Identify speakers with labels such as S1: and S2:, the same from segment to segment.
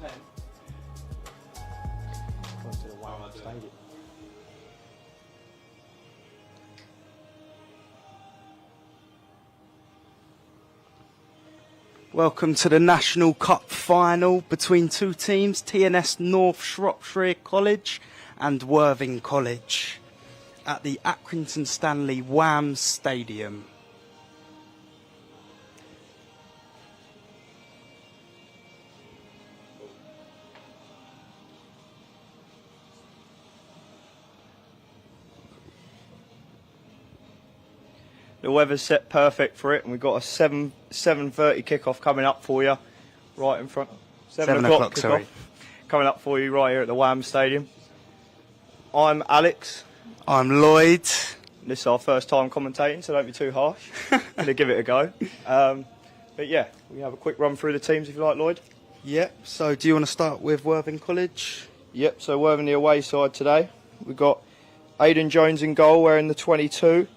S1: Going to the Wales Stadium. Welcome to the National Cup final between two teams, TNS North Shropshire College and Worthing College at the Accrington Stanley Wham Stadium.
S2: The weather's set perfect for it, and we've got a 7:30 kickoff coming up for you, right in front.
S1: 7 o'clock,
S2: kickoff
S1: sorry.
S2: coming up for you right here at the Wham Stadium. I'm Alex.
S1: I'm Lloyd.
S2: This is our first time commentating, so don't be too harsh. Gonna give it a go. But yeah, we have a quick run through the teams if you like, Lloyd.
S1: Yep, so do you want to start with Worthing College?
S2: Yep, so Worthing the away side today. We've got Aidan Jones in goal wearing the 22.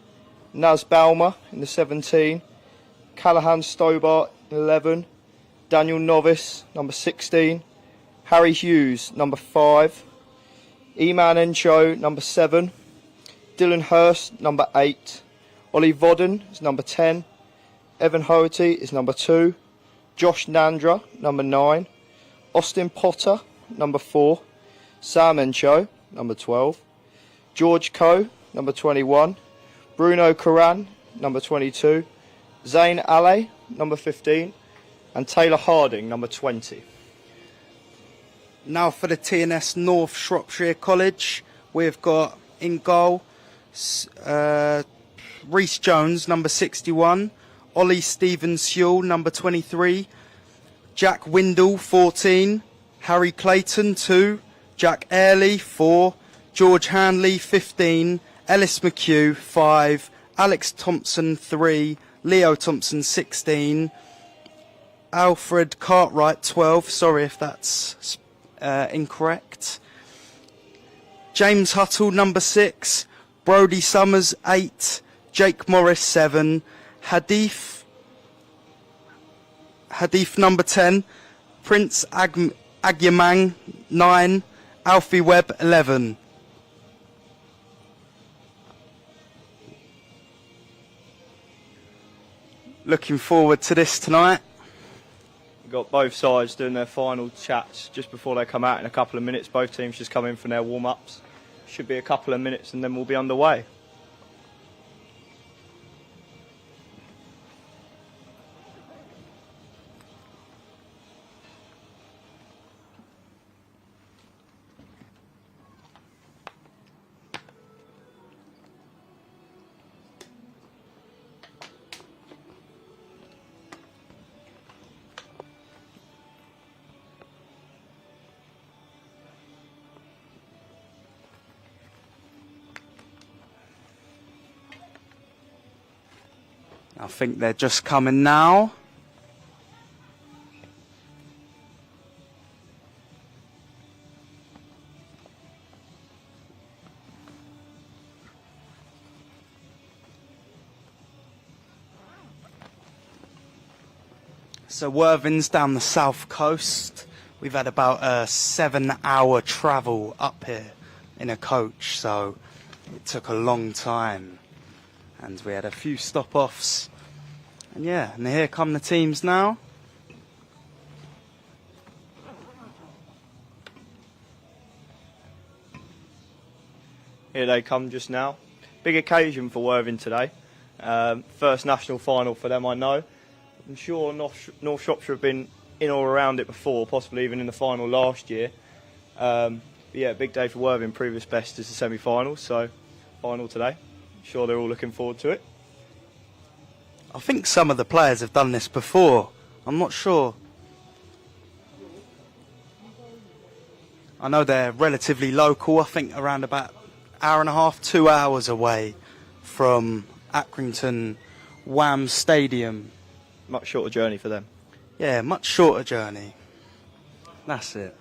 S2: Naz Balmer in the 17, Callahan Stobart in 11, Daniel Novice, number 16, Harry Hughes, number 5, Eman Encho, number 7, Dylan Hurst, number 8, Ollie Vodden is number 10, Evan Hoherty is number 2, Josh Nandra, number 9, Austin Potter, number 4, Sam Encho, number 12, George Coe, number 21, Bruno Karan, number 22, Zayn Ale, number 15, and Taylor Harding, number 20.
S1: Now for the TNS North Shropshire College, we've got in goal Reece Jones, number 61, Ollie Stephen Sewell, number 23, Jack Windle, 14, Harry Clayton, 2, Jack Airley, 4, George Handley, 15, Ellis McHugh, 5, Alex Thompson, 3, Leo Thompson, 16, Alfred Cartwright, 12, sorry if that's incorrect, James Huttle, number 6, Brody Summers, 8, Jake Morris, 7, Hadith, number 10, Prince Agyamang, 9, Alfie Webb, 11. Looking forward to this tonight.
S2: We've got both sides doing their final chats just before they come out in a couple of minutes. Both teams just come in from their warm-ups. Should be a couple of minutes and then we'll be underway.
S1: I think they're just coming now. So Worthing's down the south coast. We've had about a 7-hour travel up here in a coach, so it took a long time. And we had a few stop-offs. And yeah, and here come the teams now.
S2: Here they come just now. Big occasion for Worthing today. First national final for them, I know. I'm sure North Shropshire have been in or around it before, possibly even in the final last year. But yeah, big day for Worthing. Previous best is the semi-final, so final today. Sure they're all looking forward to it.
S1: I think some of the players have done this before. I'm not sure. I know they're relatively local. I think around about hour and a half, 2 hours away from Accrington Wham Stadium.
S2: Much shorter journey for them.
S1: Yeah, much shorter journey. That's it.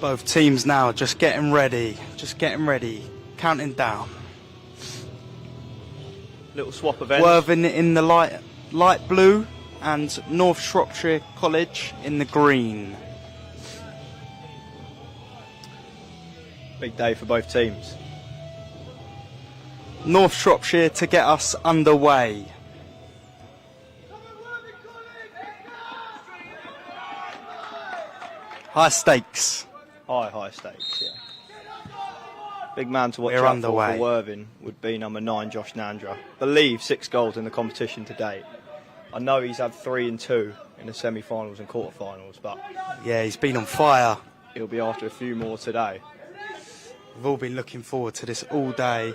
S1: Both teams now just getting ready, counting down.
S2: Little swap of ends.
S1: Worthing in the light blue and North Shropshire College in the green.
S2: Big day for both teams.
S1: North Shropshire to get us underway. High stakes.
S2: High stakes, yeah. Big man to watch
S1: We're
S2: out
S1: underway.
S2: for Worthing would be number 9, Josh Nandra. Believe 6 goals in the competition to date. I know he's had 3 and 2 in the semi-finals and quarter-finals, but
S1: Yeah, he's been on fire.
S2: he'll be after a few more today.
S1: We've all been looking forward to this all day.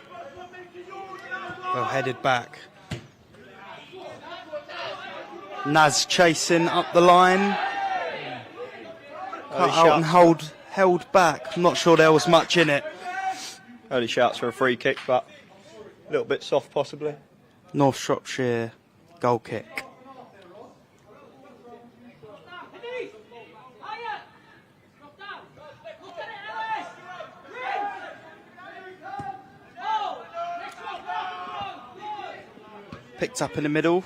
S1: Well headed back. Naz chasing up the line. Cut out and held back. I'm not sure there was much in it.
S2: Early shouts for a free kick, but a little bit soft possibly.
S1: North Shropshire goal kick. Picked up in the middle.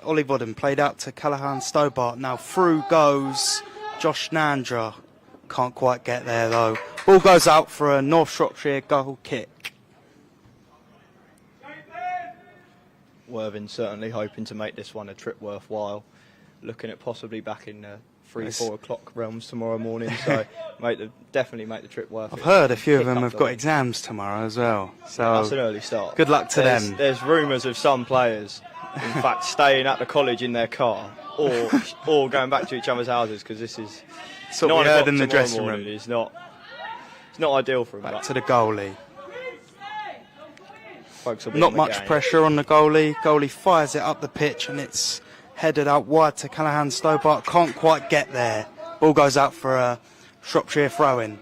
S1: Ollie Vodden played out to Callahan Stobart. Now through goes Josh Nandra. Can't quite get there though. Ball goes out for a North Shropshire goal kick.
S2: Worthing certainly hoping to make this one a trip worthwhile. Looking at possibly back in 3-4 o'clock realms tomorrow morning. So definitely make the trip worth it.
S1: I've heard a few of them have got exams tomorrow as well. So
S2: that's an early start.
S1: Good luck to them.
S2: There's rumours of some players, in fact, staying at the college in their car or going back to each other's houses because this is
S1: That's what we heard in the dressing room.
S2: It's not ideal for him.
S1: Back to the goalie.
S2: Folks will be
S1: Not
S2: on the
S1: much
S2: game.
S1: pressure on the goalie. Goalie fires it up the pitch and it's headed out wide to Callahan Stobart. Can't quite get there. Ball goes out for a Shropshire throw-in.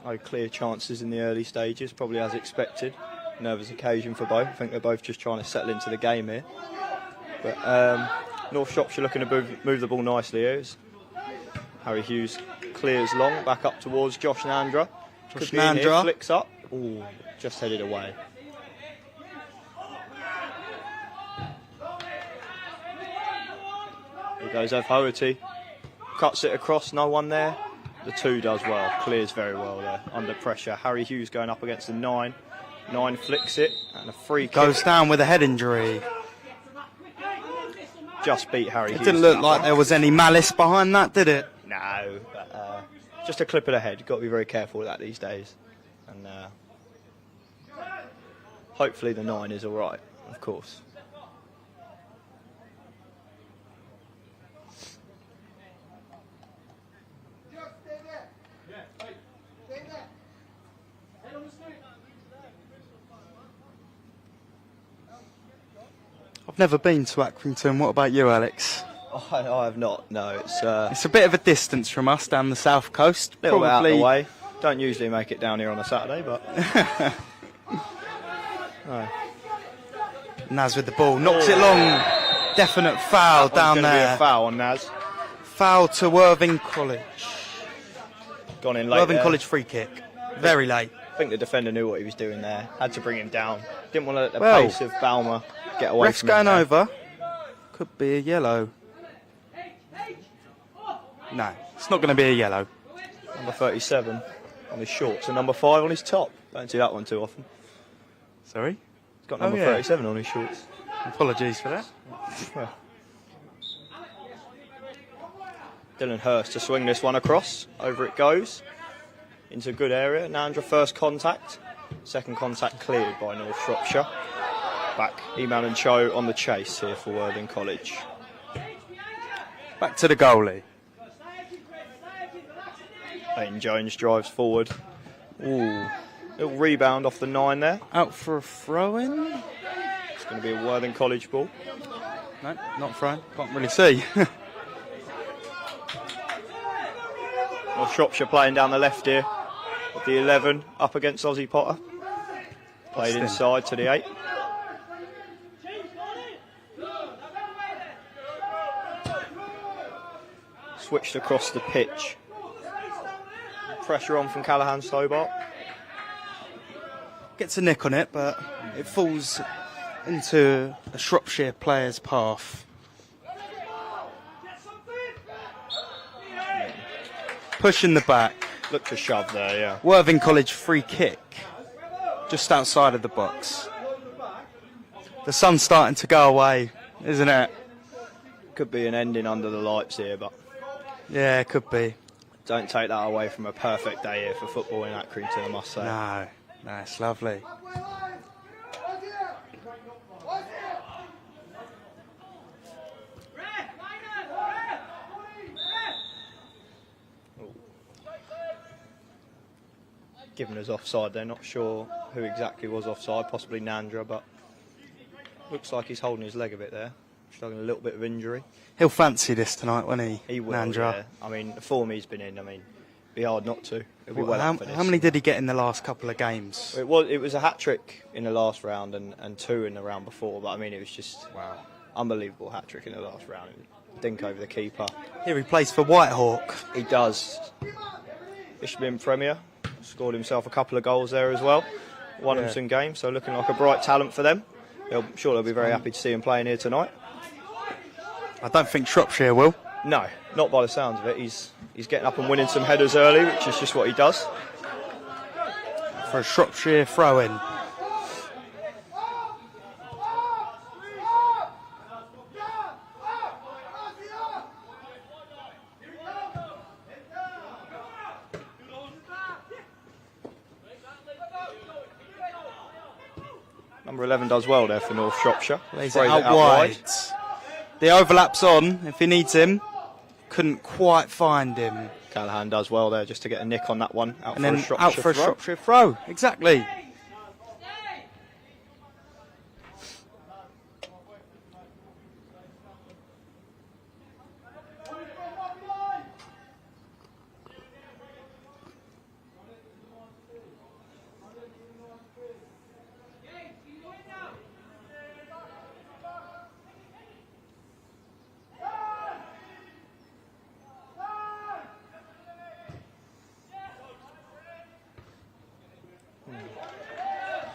S2: No clear chances in the early stages, probably as expected. nervous occasion for both. I think they're both just trying to settle into the game here. But North Shropshire looking to move the ball nicely here. As Harry Hughes clears long, back up towards Josh Nandra.
S1: Josh Nandra
S2: flicks up. Ooh, just headed away. Here goes Ev Hoherty. Cuts it across, no one there. The 2 does well, clears very well there, under pressure. Harry Hughes going up against the 9. 9 flicks it, and a free kick.
S1: Goes down with a head injury.
S2: Just beat Harry Hughes.
S1: It didn't look like there was any malice behind that, did it?
S2: No, but just a clip of the head. You've got to be very careful with that these days. And hopefully the 9 is all right, of course.
S1: I've never been to Accrington. What about you, Alex?
S2: I have not, no.
S1: It's a bit of a distance from us down the south coast.
S2: A little bit out of the way. Don't usually make it down here on a Saturday, but... no.
S1: Naz with the ball, knocks it long. Definite foul down there.
S2: Be a foul on Naz.
S1: Foul to Worthing College.
S2: Gone in late
S1: Worthing
S2: there.
S1: College free kick. Very late.
S2: I think the defender knew what he was doing there. Had to bring him down. Didn't want to let the pace of Balmer get away
S1: Ref's
S2: from him.
S1: going over. Could be a yellow. No, it's not going to be a yellow.
S2: Number 37 on his shorts and number 5 on his top. Don't see that one too often.
S1: Sorry?
S2: He's got number 37 on his shorts.
S1: Apologies for that.
S2: Well. Dylan Hurst to swing this one across. Over it goes. Into a good area. Nandra first contact. Second contact cleared by North Shropshire. Back Eman and Cho on the chase here for Worthing College.
S1: Back to the goalie.
S2: Leighton Jones drives forward. Ooh, little rebound off the 9 there.
S1: Out for a throw-in.
S2: It's going to be a Worthing College ball.
S1: No, not thrown. Can't really see.
S2: North Shropshire playing down the left here. With the 11 up against Ozzy Potter. Played inside to the 8. Switched across the pitch. Pressure on from Callahan Stobart.
S1: Gets a nick on it, but it falls into a Shropshire player's path. Push in the back.
S2: Looked to shove there, yeah.
S1: Worthing College free kick. Just outside of the box. The sun's starting to go away, isn't it?
S2: Could be an ending under the lights here, but...
S1: Yeah, it could be.
S2: Don't take that away from a perfect day here for football in Accrington, I must say.
S1: No, it's lovely.
S2: Given us offside, they're not sure who exactly was offside, possibly Nandra, but looks like he's holding his leg a bit there, struggling a little bit of injury.
S1: He'll fancy this tonight, won't he?
S2: He will,
S1: Nandra.
S2: yeah. I mean, the form he's been in, it'd be hard not to. He'll be well up for this.
S1: How many did he get in the last couple of games?
S2: It was a hat-trick in the last round and 2 in the round before, but it was just unbelievable hat-trick in the last round. Dink over the keeper.
S1: Here he plays for Whitehawk.
S2: He does. Ishbin Premier scored himself a couple of goals there as well. Won him some games, so looking like a bright talent for them. I'm sure they'll be very happy to see him playing here tonight.
S1: I don't think Shropshire will.
S2: No, not by the sounds of it. He's getting up and winning some headers early, which is just what he does.
S1: For a Shropshire throw-in.
S2: Number 11 does well there for North Shropshire.
S1: Lays it out wide. The overlap's on if he needs him. Couldn't quite find him.
S2: Callahan does well there just to get a nick on that one.
S1: Out for a Shropshire throw. Exactly.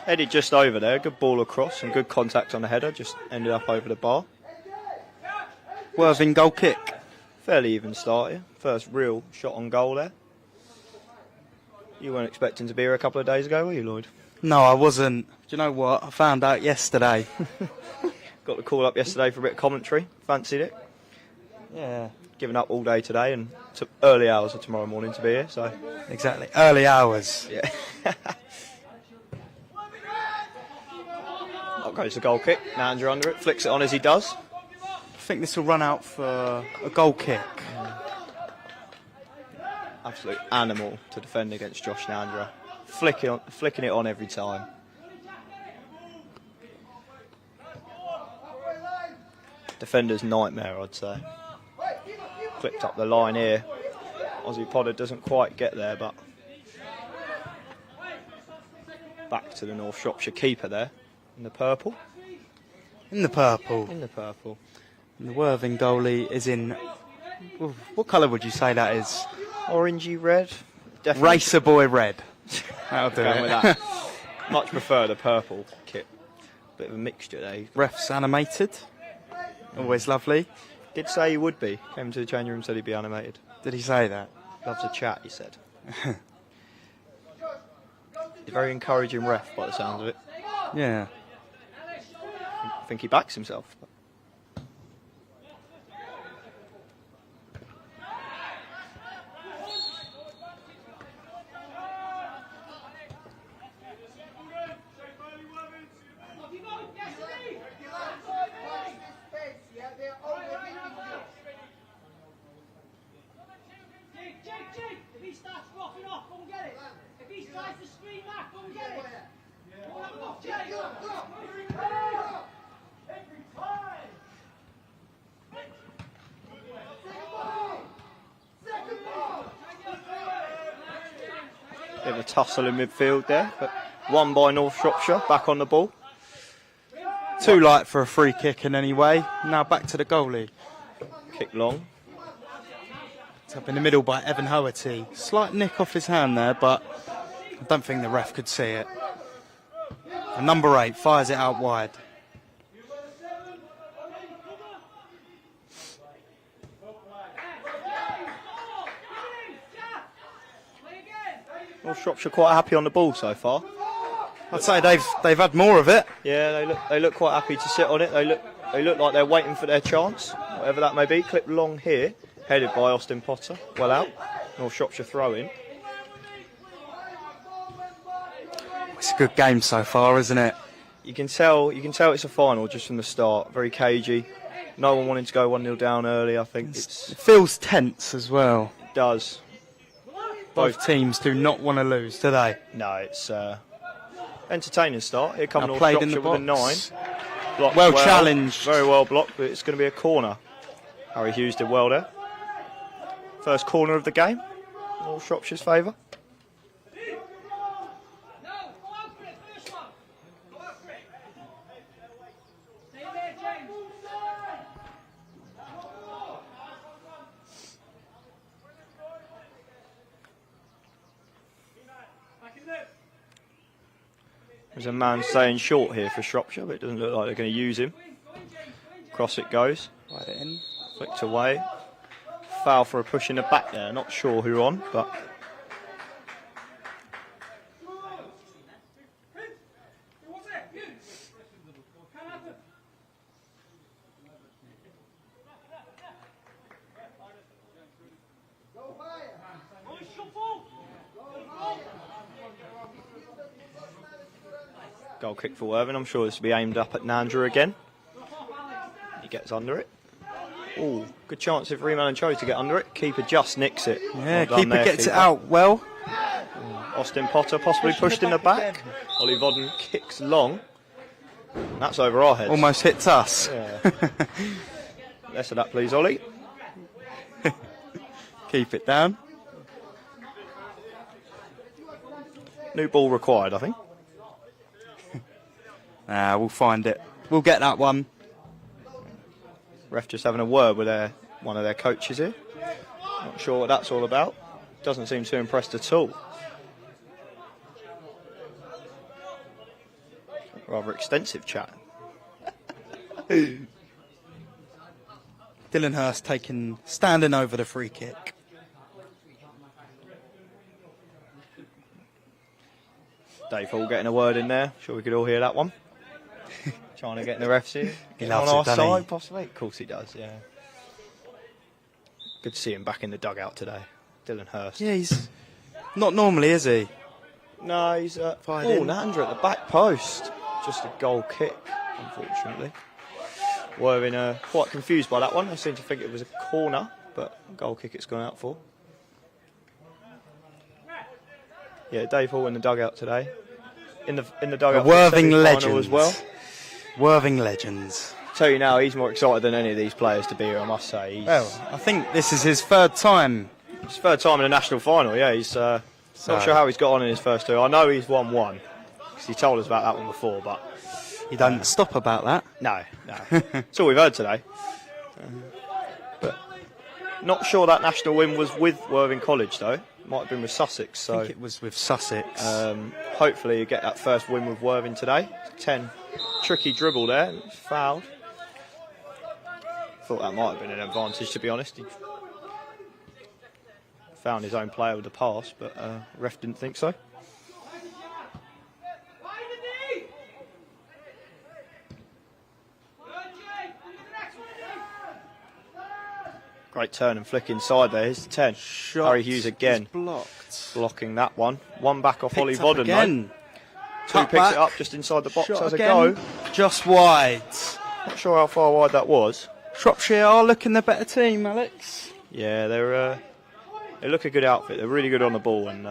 S2: Headed just over there, good ball across, some good contact on the header, just ended up over the bar.
S1: Worthing goal kick.
S2: Fairly even start here. First real shot on goal there. You weren't expecting to be here a couple of days ago, were you, Lloyd?
S1: No, I wasn't. Do you know what? I found out yesterday.
S2: Got the call up yesterday for a bit of commentary. Fancied it.
S1: Yeah.
S2: Given up all day today and took early hours of tomorrow morning to be here, so...
S1: Exactly. Early hours.
S2: Yeah. Up goes the goal kick. Nandra under it. Flicks it on as he does.
S1: I think this will run out for a goal kick.
S2: Absolute animal to defend against Josh Nandra. Flicking it on every time. Defender's nightmare, I'd say. Flipped up the line here. Aussie Potter doesn't quite get there, but back to the North Shropshire keeper there in the purple.
S1: In the purple.
S2: In the purple.
S1: And the Worthing goalie is in... What colour would you say that is?
S2: Orangey red. Definitely.
S1: Racer boy red. That'll do
S2: Going
S1: it.
S2: with that. Much prefer the purple kit. Bit of a mixture there.
S1: Ref's animated. Always lovely.
S2: Did say he would be. Came to the changing room, said he'd be animated.
S1: Did he say that?
S2: Loves a chat, he said. He's a very encouraging ref by the sounds of it.
S1: Yeah.
S2: I think he backs himself. Bit of a tussle in midfield there, but won by North Shropshire, back on the ball.
S1: Too light for a free kick in any way. Now back to the goalie.
S2: Kick long.
S1: It's up in the middle by Evan Hoherty. Slight nick off his hand there, but I don't think the ref could see it. And number 8 fires it out wide.
S2: North Shropshire quite happy on the ball so far.
S1: I'd say they've had more of it.
S2: Yeah, they look quite happy to sit on it. They look like they're waiting for their chance, whatever that may be. Clipped long here, headed by Austin Potter. Well out. North Shropshire throw in.
S1: It's a good game so far, isn't it?
S2: You can tell it's a final just from the start. Very cagey. No one wanting to go 1-0 down early. I think
S1: It feels tense as well.
S2: It does.
S1: Both teams do not want to lose, do they?
S2: No, it's entertaining start. Here comes
S1: Now
S2: North
S1: played in the
S2: Shropshire with a 9.
S1: box.
S2: Blocked
S1: Well challenged.
S2: Very well blocked, but it's going to be a corner. Harry Hughes did well there. First corner of the game. North Shropshire's favour. There's a man staying short here for Shropshire, but it doesn't look like they're going to use him. Cross it goes.
S1: Right in.
S2: Flicked away. Foul for a push in the back there. Not sure who on, but... Goal kick for Worthing. I'm sure this will be aimed up at Nandra again. He gets under it. Oh, good chance if Riemann and Cho to get under it. Keeper just nicks it.
S1: Yeah,
S2: Well done
S1: keeper
S2: there,
S1: gets
S2: keeper.
S1: it out well.
S2: Austin Potter possibly pushed in the back. Ollie Vodden kicks long. That's over our heads.
S1: Almost hits us.
S2: Yeah. Less of that, please, Ollie.
S1: Keep it down.
S2: New ball required, I think.
S1: We'll find it. We'll get that one.
S2: Ref just having a word with one of their coaches here. Not sure what that's all about. Doesn't seem too impressed at all. Rather extensive chat.
S1: Dylan Hurst standing over the free kick.
S2: Dave Hall getting a word in there. Sure we could all hear that one. Trying to get in the refs here. Getting on our side, possibly. Of course he does, yeah. Good to see him back in the dugout today. Dylan Hurst.
S1: Yeah, he's not normally, is he?
S2: No, he's Nandra at the back post. Just a goal kick, unfortunately. Worthing quite confused by that one. They seem to think it was a corner, but goal kick it's gone out for. Yeah, Dave Hall in the dugout today. In the dugout
S1: a Worthing
S2: for the
S1: legend
S2: final as well.
S1: Worthing legends.
S2: Tell you now, he's more excited than any of these players to be here, I must say.
S1: Well, I think this is his third time.
S2: His third time in a national final, yeah. He's not sure how he's got on in his first two. I know he's won one, because he told us about that one before, but...
S1: He don't stop about that.
S2: No. That's all we've heard today. But not sure that national win was with Worthing College, though. Might have been with Sussex. So
S1: I think it was with Sussex.
S2: Hopefully you get that first win with Worthing today. 10. Tricky dribble there. It's fouled. Thought that might have been an advantage, to be honest. He found his own player with the pass, but ref didn't think so. Great turn and flick inside there. Here's the 10. Harry Hughes again. Blocking that one. One back off Ollie Vodden. Again. Two picks it up just inside the box as a go.
S1: Just wide.
S2: Not sure how far wide that was.
S1: Shropshire are looking the better team, Alex.
S2: Yeah, they look a good outfit. They're really good on the ball and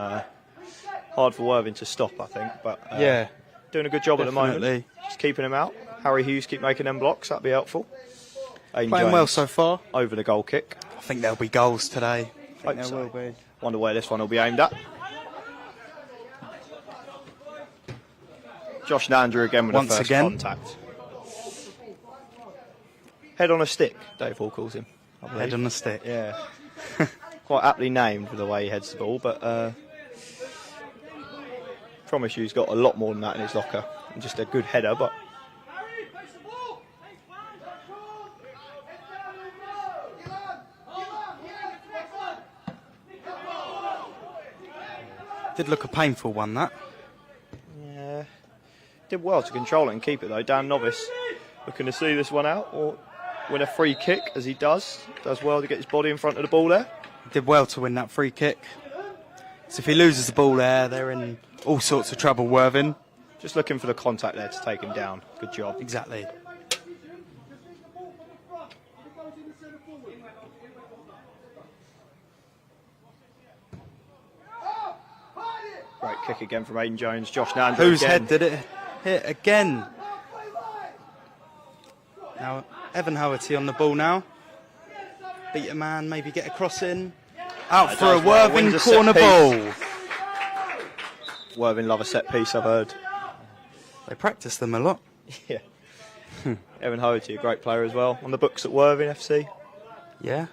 S2: hard for Worthing to stop, I think. But
S1: yeah,
S2: doing a good job
S1: definitely.
S2: At the moment. Just keeping them out. Harry Hughes keep making them blocks. That'd be helpful.
S1: Playing well so far.
S2: Over the goal kick.
S1: I think there'll be goals today.
S2: I think there will be. Wonder where this one will be aimed at. Josh Nandrew again with the first contact. Head on a stick, Dave Hall calls him.
S1: Head on a stick.
S2: Yeah. Quite aptly named with the way he heads the ball, but promise you he's got a lot more than that in his locker. And just a good header, but...
S1: Did look a painful one, that.
S2: Yeah. Did well to control it and keep it, though. Dan Novice looking to see this one out or win a free kick, as he does. Does well to get his body in front of the ball there.
S1: Did well to win that free kick. So if he loses the ball there, they're in all sorts of trouble, Worthing.
S2: Just looking for the contact there to take him down. Good job.
S1: Exactly.
S2: Great kick again from Aidan Jones. Josh Nandrew
S1: Whose
S2: again.
S1: head did it hit again? Now, Evan Howarty on the ball now. Beat a man, maybe get a cross in. Out for a Worthing corner ball.
S2: Worthing love a set piece, I've heard.
S1: They practice them a lot.
S2: Yeah. Evan Howarty, a great player as well. On the books at Worthing FC.
S1: Yeah.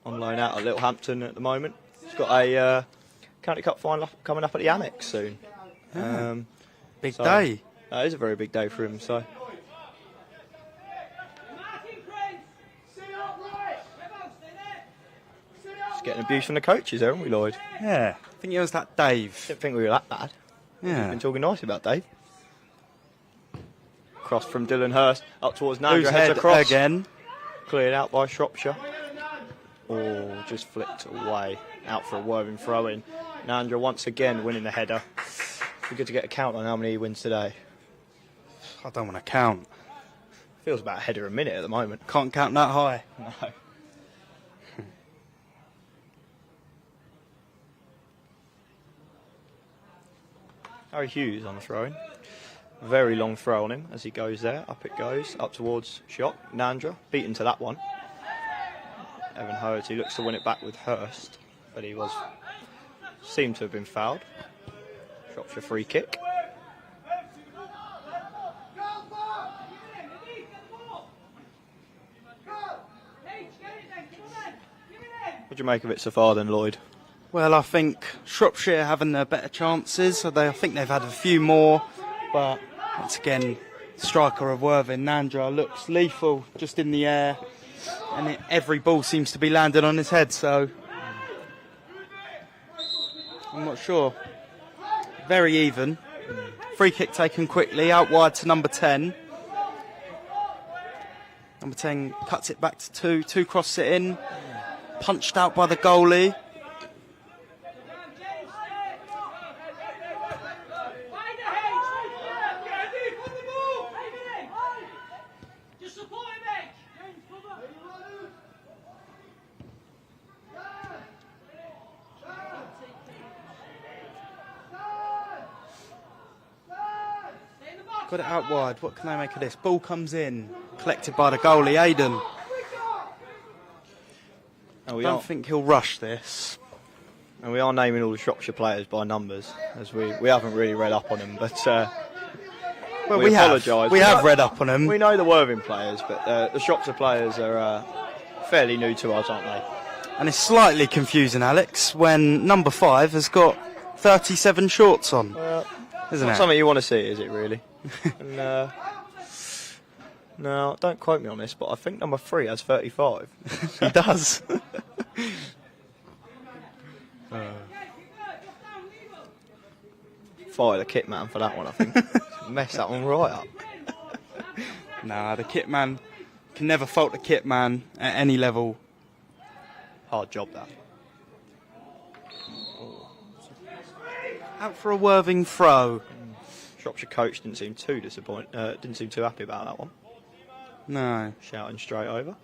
S2: On loan out at Littlehampton at the moment. He's got a County Cup final coming up at the Annex soon.
S1: Yeah. Big day.
S2: It is a very big day for him, so... Getting abuse from the coaches, haven't we, Lloyd?
S1: Yeah. I think it was that Dave.
S2: Didn't think we were that bad.
S1: Yeah.
S2: We've been talking nice about Dave. Cross from Dylan Hurst up towards Nandrew. Heads across.
S1: Again.
S2: Cleared out by Shropshire. Oh, just flicked away. Out for a Worthing throw-in. Nandrew once again winning the header. Be good to get a count on how many he wins today.
S1: I don't want to count.
S2: Feels about a header a minute at the moment.
S1: Can't count that high.
S2: No. Harry Hughes on the throw-in. Very long throw on him as he goes there. Up it goes, up towards shot. Nandrew beaten to that one. Evan Howarty looks to win it back with Hurst, but he seemed to have been fouled. Shropshire free kick. What do you make of it so far then, Lloyd?
S1: Well, I think Shropshire having their better chances. I think they've had a few more, but Once again, striker of Worthing, Nandra, looks lethal just in the air, and every ball seems to be landing on his head, so I'm not sure. Very even. Free kick taken quickly, out wide to number 10. Number 10 cuts it back to 2. 2 crosses it in. Punched out by the goalie. Got it out wide. What can they make of this? Ball comes in. Collected by the goalie, Aiden. I don't think he'll rush this.
S3: And we are naming all the Shropshire players by numbers, as we haven't really read up on them, but
S1: well,
S3: we apologise.
S1: We have read up on them.
S3: We know the Worthing players, but the Shropshire players are fairly new to us, aren't they?
S1: And it's slightly confusing, Alex, when number 5 has got 37 shorts on. Isn't it?
S3: Something you want to see, is it really? And, no, don't quote me on this, but I think number 3 has 35.
S1: He does.
S3: Fire the kit man for that one, I think. Mess that one right up.
S1: Nah, the kit man can never fault the kit man at any level.
S3: Hard job, that.
S1: Out for a Worthing throw.
S3: Shropshire coach didn't seem too didn't seem too happy about that one.
S1: No.
S3: Shouting straight over.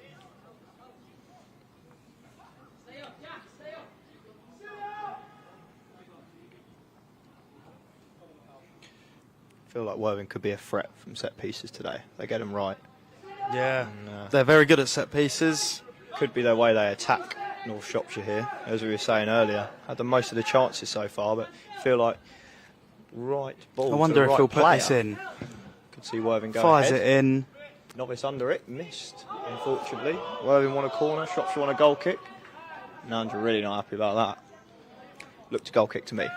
S3: I feel like Worthing could be a threat from set pieces today. They get them right.
S1: Yeah. And, they're very good at set pieces.
S3: Could be the way they attack North Shropshire here, as we were saying earlier. Had the most of the chances so far, but I feel like right ball.
S1: I wonder if he'll put this in.
S3: Could see Worthing go
S1: Fires
S3: ahead.
S1: it in.
S3: Novice under it, missed, unfortunately. Worthing won a corner, Shropshire won a goal kick. Nandra really not happy about that. Looked a goal kick to me.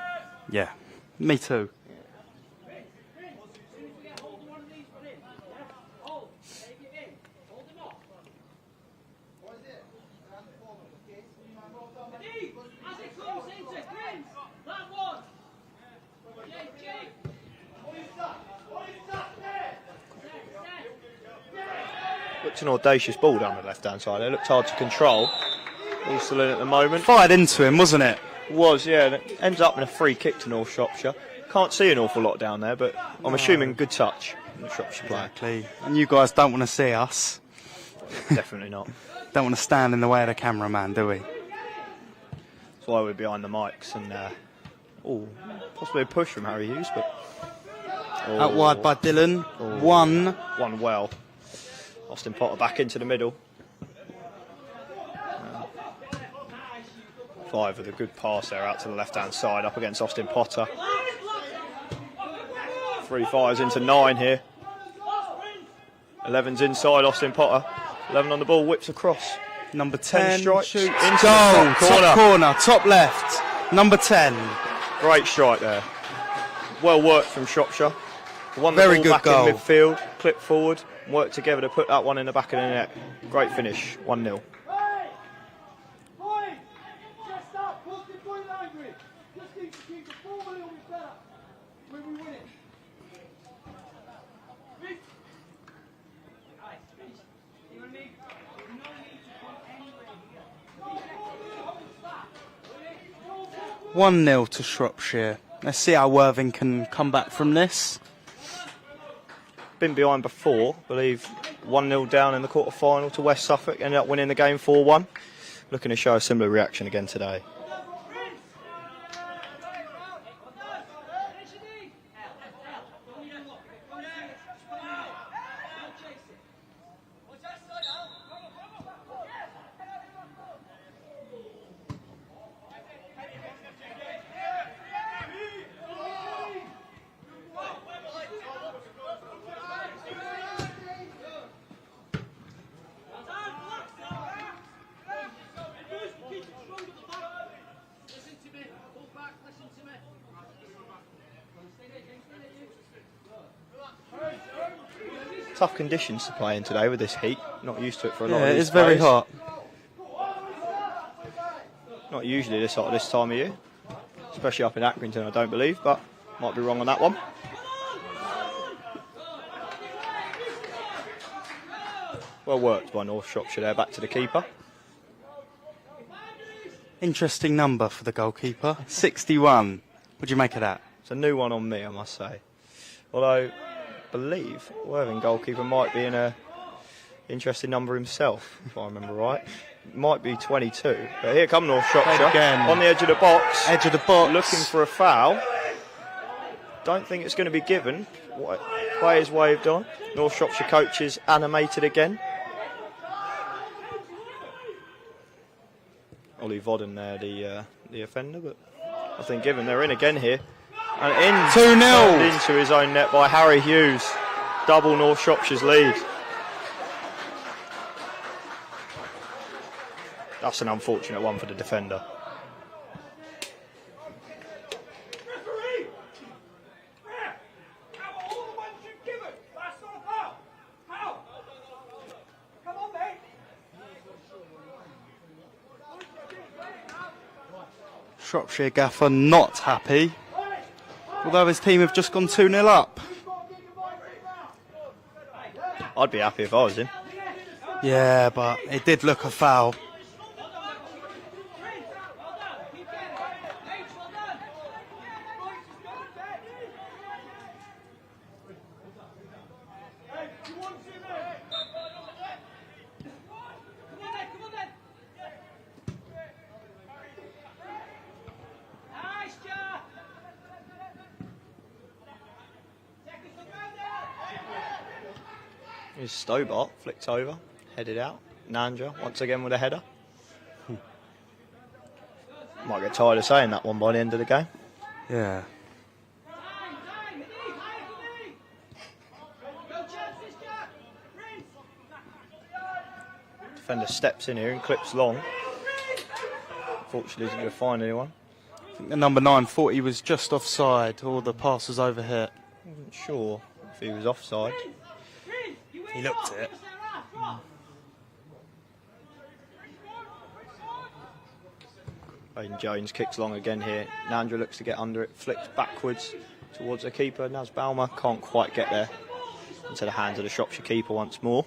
S1: Yeah, me too.
S3: Looked an audacious ball down the left-hand side. It looked hard to control. All still in at the moment.
S1: Fired into him, wasn't it?
S3: Was, yeah. And it ends up in a free kick to North Shropshire. Can't see an awful lot down there, but I'm assuming good touch from the Shropshire player.
S1: Exactly. And you guys don't want to see us.
S3: Definitely not.
S1: Don't want to stand in the way of the cameraman, do we?
S3: That's why we're behind the mics. And possibly a push from Harry Hughes, but
S1: out wide by Dylan. One
S3: well. Austin Potter back into the middle. 5 with a good pass there out to the left-hand side, up against Austin Potter. 3 fires into 9 here. 11's inside Austin Potter. 11 on the ball, whips across.
S1: Number 10
S3: strikes
S1: shoots.
S3: into
S1: Goal,
S3: the top
S1: corner, top left. Number 10.
S3: Great strike there. Well worked from Shropshire. Won the
S1: Very
S3: ball
S1: good
S3: back
S1: goal.
S3: in midfield, clipped forward, and worked together to put that one in the back of the net. Great finish, 1-0.
S1: One 0 to Shropshire. Let's see how Worthing can come back from this.
S3: Been behind before, I believe 1-0 down in the quarter-final to West Suffolk, ended up winning the game 4-1. Looking to show a similar reaction again today. Tough conditions to play in today with this heat. Not used to it for a lot of
S1: Yeah,
S3: these
S1: it is very
S3: players.
S1: hot.
S3: Not usually this hot this time of year, especially up in Accrington, I don't believe, but might be wrong on that one. Well worked by North Shropshire there, back to the keeper.
S1: Interesting number for the goalkeeper. 61. What do you make of that?
S3: It's a new one on me, I must say. Although, I believe Worthing goalkeeper might be in a interesting number himself, if I remember right. Might be 22. But here come North Shropshire
S1: again.
S3: on the edge of the box.
S1: Edge of the box.
S3: Looking for a foul. Don't think it's going to be given. Players waved on. North Shropshire coaches animated again. Ollie Vodden there, the offender, but nothing given. They're in again here. And in
S1: 2-0.
S3: turned into his own net by Harry Hughes. Double North Shropshire's lead. That's an unfortunate one for the defender.
S1: Shropshire gaffer not happy, although his team have just gone 2-0 up.
S3: I'd be happy if I was him.
S1: Yeah, but it did look a foul.
S3: Here's Stobart, flicked over, headed out. Nanja, once again with a header. Might get tired of saying that one by the end of the game.
S1: Yeah.
S3: Defender steps in here and clips long. Unfortunately, isn't going to find anyone.
S1: I think the number 9 thought he was just offside, or the pass was overhit.
S3: Wasn't sure if he was offside.
S1: He looked at it.
S3: Aidan Jones kicks long again here. Nandra looks to get under it, flicks backwards towards the keeper. Naz Balmer can't quite get there. Into the hands of the Shropshire keeper once more.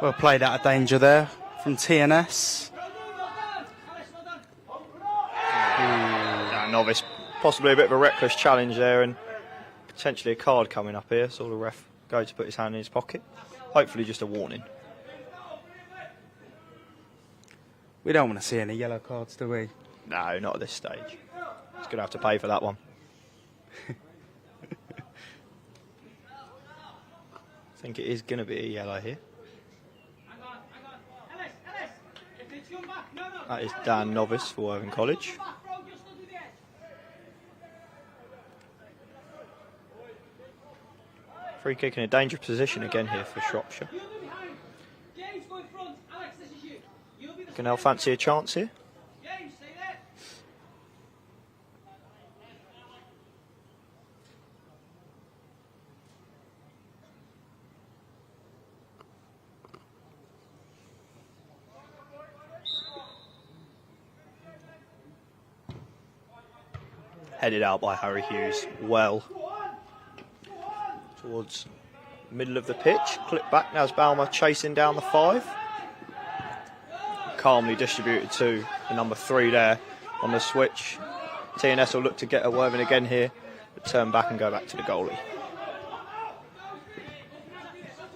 S1: Well played out of danger there from TNS.
S3: Novice, possibly a bit of a reckless challenge there and potentially a card coming up here. Saw the ref go to put his hand in his pocket. Hopefully just a warning.
S1: We don't want to see any yellow cards, do we?
S3: No, not at this stage. He's going to have to pay for that one. I think it is going to be a yellow here. That is Dan Novice for Worthing College. Free kick in a dangerous position again here for Shropshire. Can they fancy a chance here? Headed out by Harry Hughes, well towards the middle of the pitch. Clip back, Naz Balmer chasing down the 5. Calmly distributed to the number 3 there on the switch. TNS will look to get a Worthing again here, but turn back and go back to the goalie.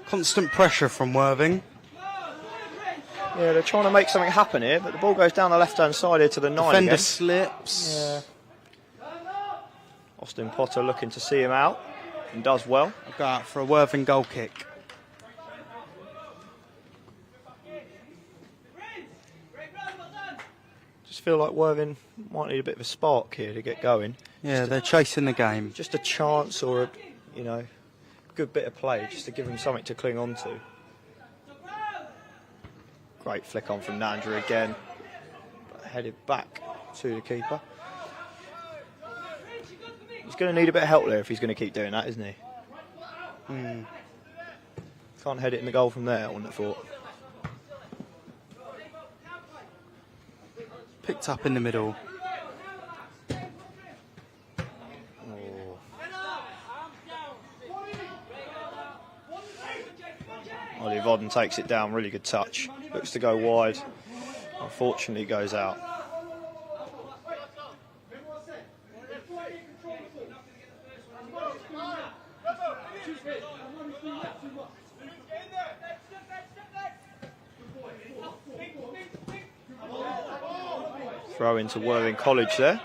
S1: Constant pressure from Worthing.
S3: Yeah, they're trying to make something happen here, but the ball goes down the left-hand side here to the 9
S1: Defender
S3: again.
S1: slips.
S3: Yeah. Austin Potter looking to see him out and does well.
S1: I'll go out for a Worthing goal kick.
S3: feel like Worthing might need a bit of a spark here to get going.
S1: Yeah, they're chasing the game.
S3: Just a chance or a, good bit of play just to give them something to cling on to. Great flick on from Nandra again. Headed back to the keeper. He's going to need a bit of help there if he's going to keep doing that, isn't he? Can't head it in the goal from there, I wouldn't have thought.
S1: Picked up in the middle.
S3: Ollie Vodden takes it down, really good touch. Looks to go wide. Unfortunately goes out. Throw into Worthing College there.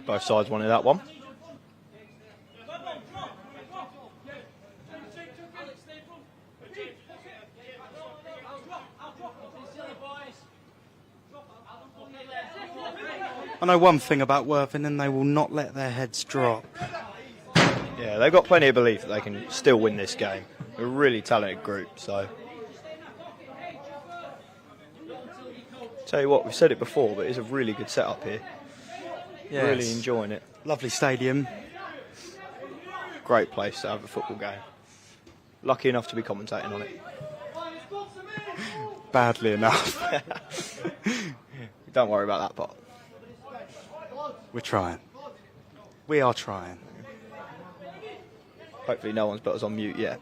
S3: Both sides wanted that one.
S1: I know one thing about Worthing, and they will not let their heads drop.
S3: Yeah, they've got plenty of belief that they can still win this game. They're a really talented group, so. Tell you what, we've said it before, but it's a really good setup here.
S1: Yes.
S3: Really enjoying it.
S1: Lovely stadium.
S3: Great place to have a football game. Lucky enough to be commentating on it.
S1: Badly enough.
S3: Don't worry about that part.
S1: We're trying. We are trying.
S3: Hopefully no one's put us on mute yet.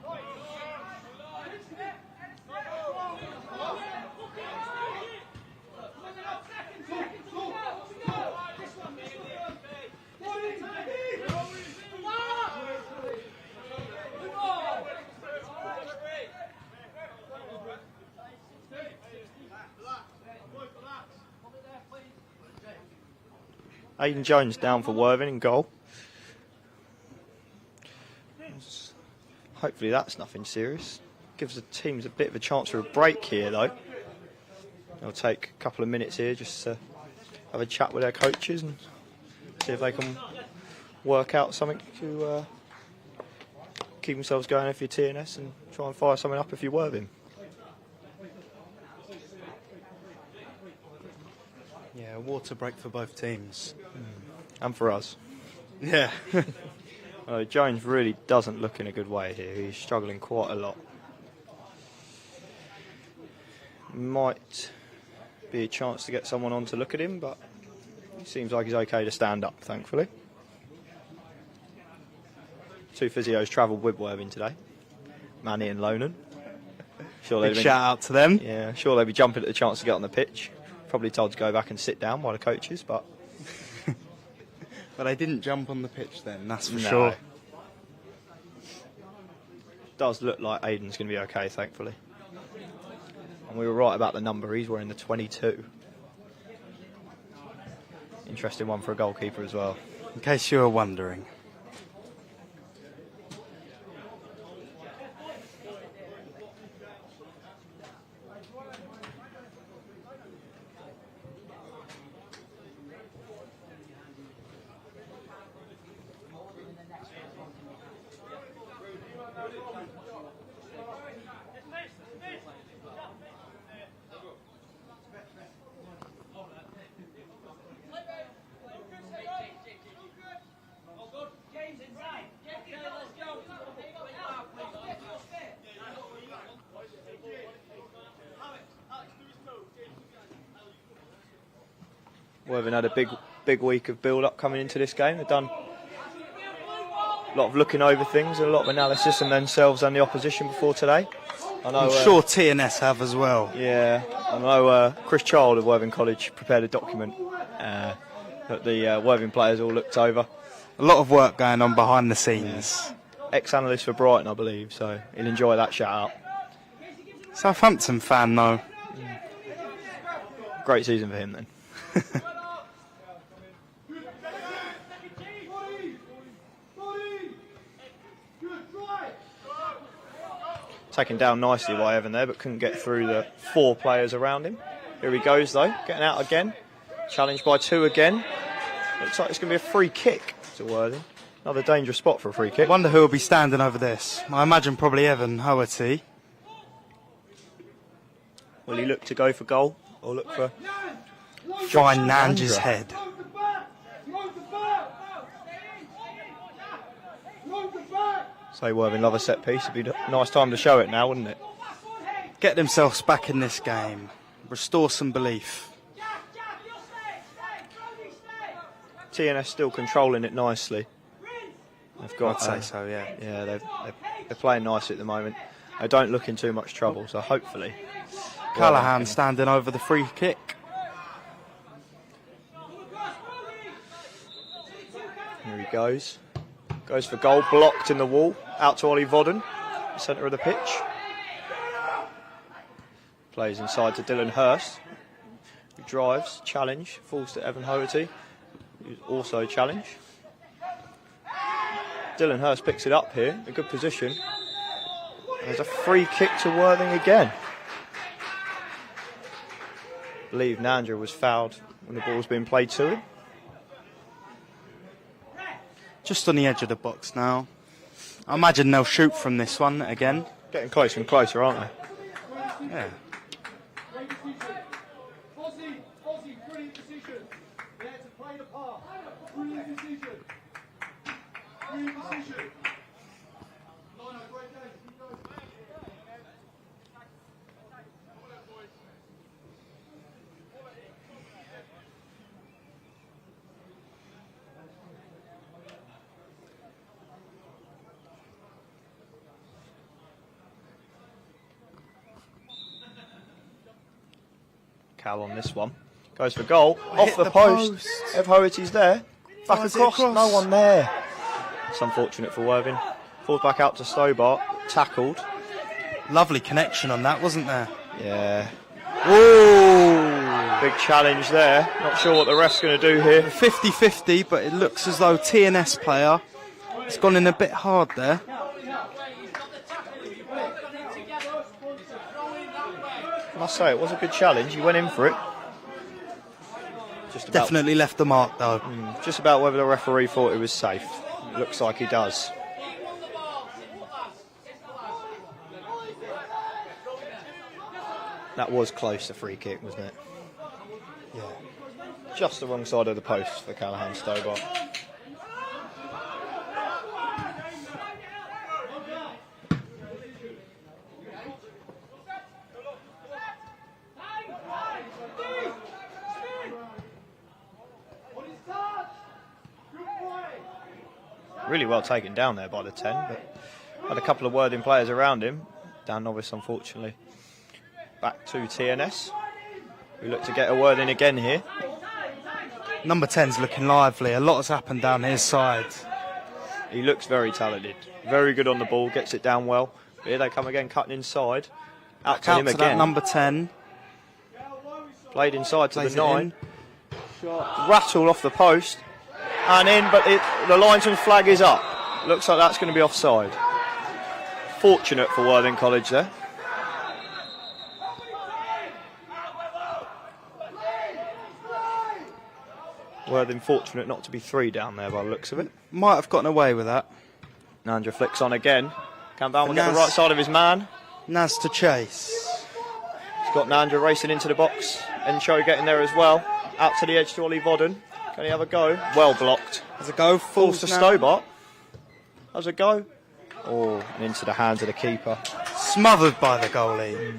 S3: Aidan Jones down for Worthing in goal. Hopefully that's nothing serious. Gives the teams a bit of a chance for a break here though. They'll take a couple of minutes here just to have a chat with their coaches and see if they can work out something to keep themselves going if you're TNS and try and fire something up if you're Worthing.
S1: Yeah, a water break for both teams.
S3: And for us.
S1: Yeah.
S3: Jones really doesn't look in a good way here. He's struggling quite a lot. Might be a chance to get someone on to look at him, but it seems like he's okay to stand up, thankfully. Two physios travelled with Worthing today. Manny and Lonan.
S1: Big shout out to them.
S3: Yeah, sure they'd be jumping at the chance to get on the pitch. Probably told to go back and sit down by the coaches, but...
S1: But they didn't jump on the pitch then, that's for
S3: No.
S1: sure.
S3: Does look like Aidan's going to be okay, thankfully. And we were right about the number. He's wearing the 22. Interesting one for a goalkeeper as well.
S1: In case you were wondering.
S3: Worthing had a big week of build-up coming into this game. They've done a lot of looking over things and a lot of analysis on themselves and the opposition before today. I know,
S1: I'm sure TNS have as well.
S3: Yeah, I know Chris Child of Worthing College prepared a document that the Worthing players all looked over.
S1: A lot of work going on behind the scenes.
S3: Ex-analyst for Brighton, I believe, so he'll enjoy that shout-out.
S1: Southampton fan, though.
S3: Great season for him, then. Taken down nicely by Evan there, but couldn't get through the four players around him. Here he goes, though, getting out again. Challenged by 2 again. Looks like it's going to be a free kick to Worthing. Another dangerous spot for a free kick.
S1: Wonder who will be standing over this. I imagine probably Evan Hoherty.
S3: Will he look to go for goal or look for
S1: Find Nanja's head.
S3: Say Worthing love a set piece. It'd be a nice time to show it now, wouldn't it?
S1: Get themselves back in this game. Restore some belief.
S3: TNS still controlling it nicely. They've got,
S1: I'd say so, yeah.
S3: Yeah, they're playing nicely at the moment. They don't look in too much trouble, so hopefully.
S1: Callahan standing over the free kick.
S3: Here he goes. Goes for goal, blocked in the wall. Out to Ollie Vodden, centre of the pitch. Plays inside to Dylan Hurst, who drives, challenge, falls to Evan Hoherty, who's also challenged. Dylan Hurst picks it up here, a good position. There's a free kick to Worthing again. I believe Nandra was fouled when the ball was being played to him.
S1: Just on the edge of the box now. I imagine they'll shoot from this one again.
S3: Getting closer and closer, aren't they?
S1: Yeah.
S3: Cal on this one. Goes for goal. Off
S1: Hit
S3: the
S1: the
S3: post.
S1: post.
S3: Ev Hoherty's there. Back
S1: is it
S3: across.
S1: across?
S3: No one there. It's unfortunate for Worthing. Falls back out to Stobart. Tackled.
S1: Lovely connection on that, wasn't there?
S3: Yeah.
S1: Ooh!
S3: Big challenge there. Not sure what the ref's going to do here.
S1: 50-50, but it looks as though TNS player has gone in a bit hard there.
S3: I must say, it was a good challenge. He went in for it. Just about,
S1: Definitely left the mark though.
S3: just about whether the referee thought it was safe. It looks like he does. That was close to free kick, wasn't it?
S1: Yeah.
S3: Just the wrong side of the post for Callahan Stobart. Really well taken down there by the 10, but had a couple of Worthing players around him. Dan Novice, unfortunately. Back to TNS. We look to get a Worthing again here.
S1: Number 10's looking lively. A lot has happened down his side.
S3: He looks very talented. Very good on the ball, gets it down well. But here they come again, cutting inside. Out to
S1: Out
S3: him
S1: to
S3: again.
S1: that number 10.
S3: Played inside to
S1: Plays
S3: the
S1: it
S3: 9. Rattled off the post. And in, but the linesman's flag is up. Looks like that's going to be offside. Fortunate for Worthing College there. Worthing fortunate not to be 3 down there by the looks of it.
S1: Might have gotten away with that.
S3: Nandra flicks on again. Campbell will get the
S1: Naz-
S3: right side of his man.
S1: Naz to chase.
S3: He's got Nandra racing into the box. Encho getting there as well. Out to the edge to Ollie Vodden. Can he have a go? Well blocked.
S1: Has a go.
S3: Falls
S1: Falls
S3: to
S1: now.
S3: Stobart. Has a go. Oh, and into the hands of the keeper.
S1: Smothered by the goalie.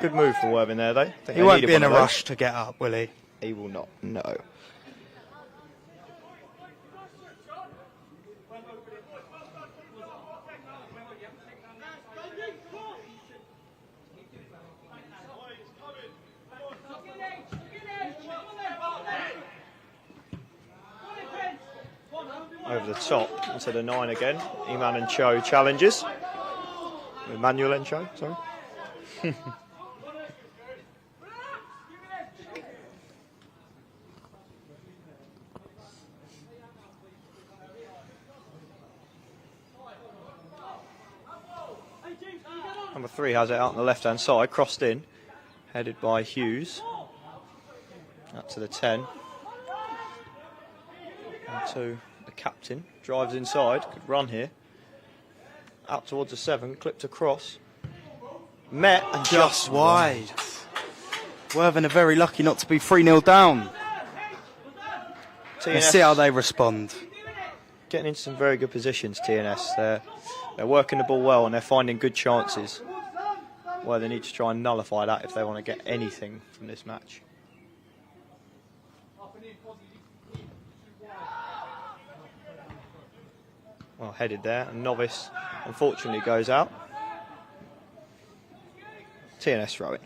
S3: Good move for Worthing there, though.
S1: He won't be in a rush to get up, will he?
S3: He will not, no. Over the top into the 9 again. Iman and Cho challenges. Emmanuel and Cho, sorry. Number 3 has it out on the left-hand side, crossed in, headed by Hughes. Out to the 10. And to the captain. Drives inside. Good run here. Out towards the 7. Clipped across. Met and
S1: Just wide. Worthing are very lucky not to be 3-0 down. Let's see how they respond.
S3: Getting into some very good positions, TNS. They're working the ball well and they're finding good chances. Well, they need to try and nullify that if they want to get anything from this match. Well, headed there, and Novice unfortunately goes out. TNS throw it.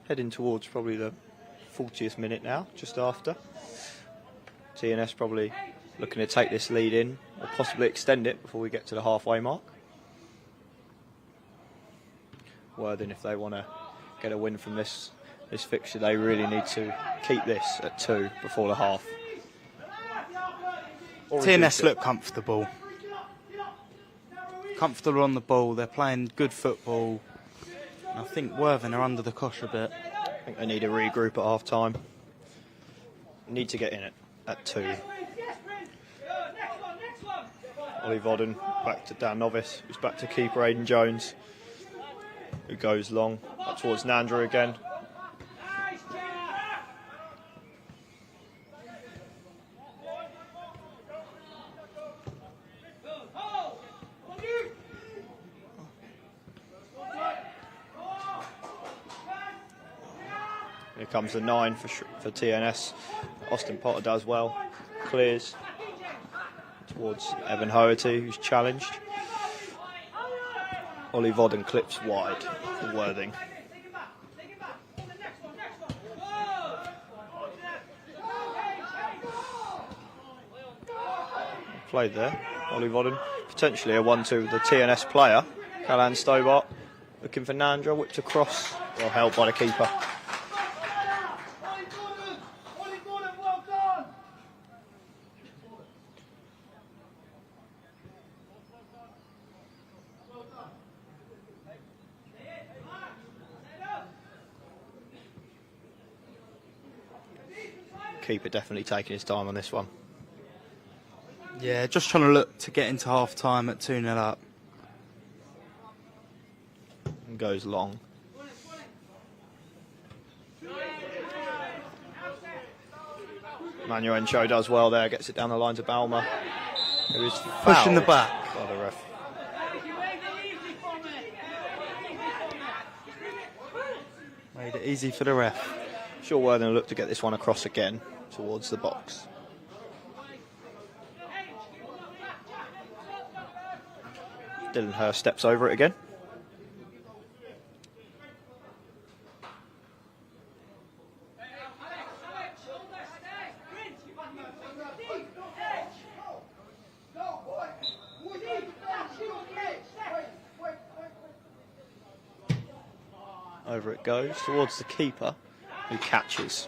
S3: Heading towards probably the 40th minute now, just after. TNS probably looking to take this lead in or possibly extend it before we get to the halfway mark. Worthing, if they want to get a win from this fixture, they really need to keep this at 2 before the half.
S1: TNS look comfortable. Comfortable on the ball, they're playing good football. I think Worthing are under the cosh a bit.
S3: I think they need a regroup at half time. Need to get in it at 2. Ollie Vodden back to Dan Novice, who's back to keeper Aidan Jones, who goes long up towards Nandra again. Here comes the 9 for TNS. Austin Potter does well. Clears towards Evan Hoherty, who's challenged. Ollie Vodden clips wide for Worthing. Played there. Ollie Vodden. Potentially a 1-2 with the TNS player. Callahan Stobart looking for Nandra. Whipped across. Well held by the keeper. Keeper definitely taking his time on this one.
S1: Yeah, just trying to look to get into half time at 2-0 up.
S3: And goes long. Manuel Encho does well there, gets it down the line to Balmer, who is
S1: Pushing the
S3: fouled
S1: back.
S3: by the ref.
S1: Made it easy for the ref.
S3: Sure, Worthing will look to get this one across again towards the box. Dylan Hurst steps over it again. Over it goes towards the keeper, who catches.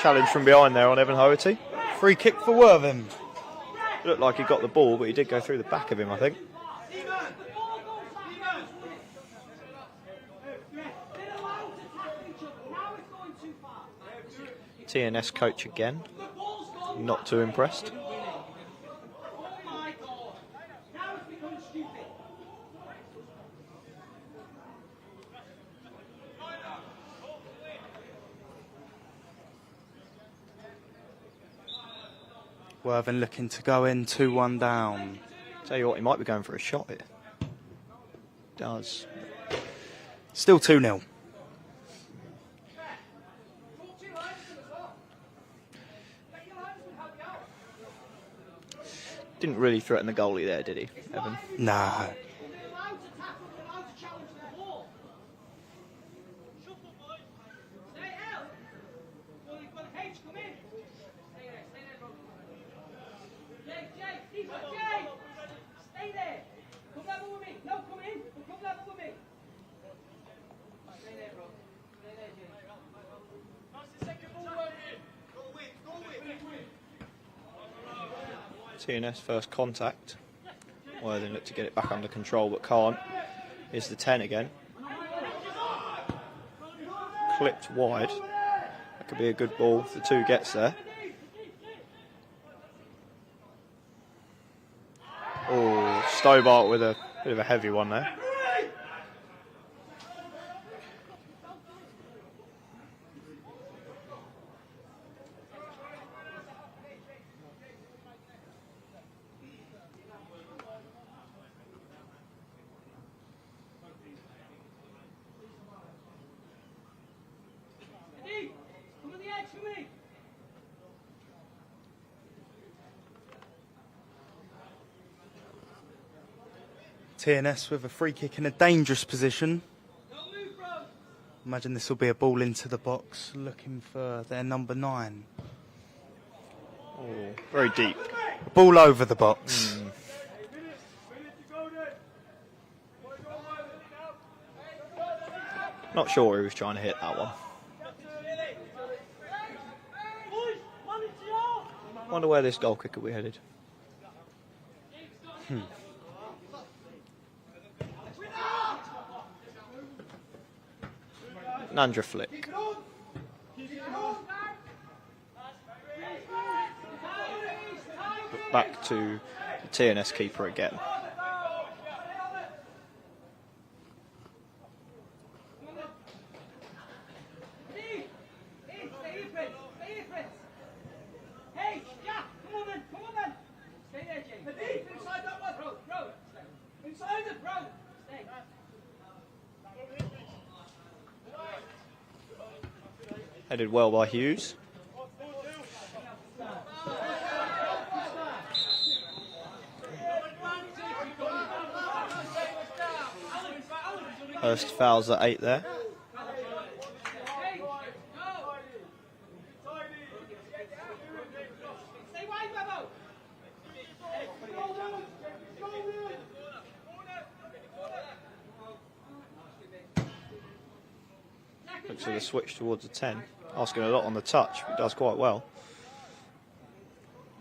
S3: Challenge from behind there on Evan Hoherty.
S1: Free kick for Worthing.
S3: Looked like he got the ball, but he did go through the back of him, I think. TNS coach again. Not too impressed.
S1: Worthing looking to go in 2-1 down.
S3: Tell you what, he might be going for a shot here. Does.
S1: Still 2-0.
S3: Didn't really threaten the goalie there, did he, Evan?
S1: No.
S3: TNS first contact. Worthing looked to get it back under control but can't. Here's the 10 again. Clipped wide. That could be a good ball if the 2 gets there. Oh, Stobart with a bit of a heavy one there.
S1: TNS with a free kick in a dangerous position. Imagine this will be a ball into the box, looking for their number 9.
S3: Oh, very deep.
S1: A ball over the box.
S3: Not sure where he was trying to hit that one. Wonder where this goal kick will be headed. Nandra flick. Back to the TNS keeper again. Headed well by Hughes. Hurst fouls at 8 there. Looks like a switch towards a 10. Asking a lot on the touch, but does quite well.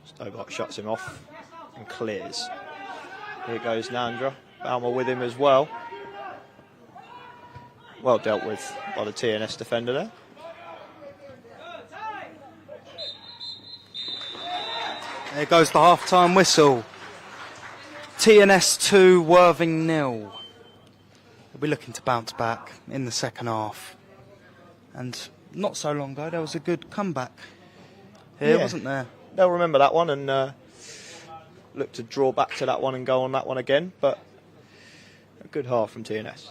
S3: Stobart shuts him off and clears. Here goes Nandra. Balmer with him as well. Well dealt with by the TNS defender there.
S1: There goes the half-time whistle. TNS 2, Worthing 0. They'll be looking to bounce back in the second half. And not so long ago, there was a good comeback here, wasn't there?
S3: They'll remember that one and look to draw back to that one and go on that one again. But a good half from TNS.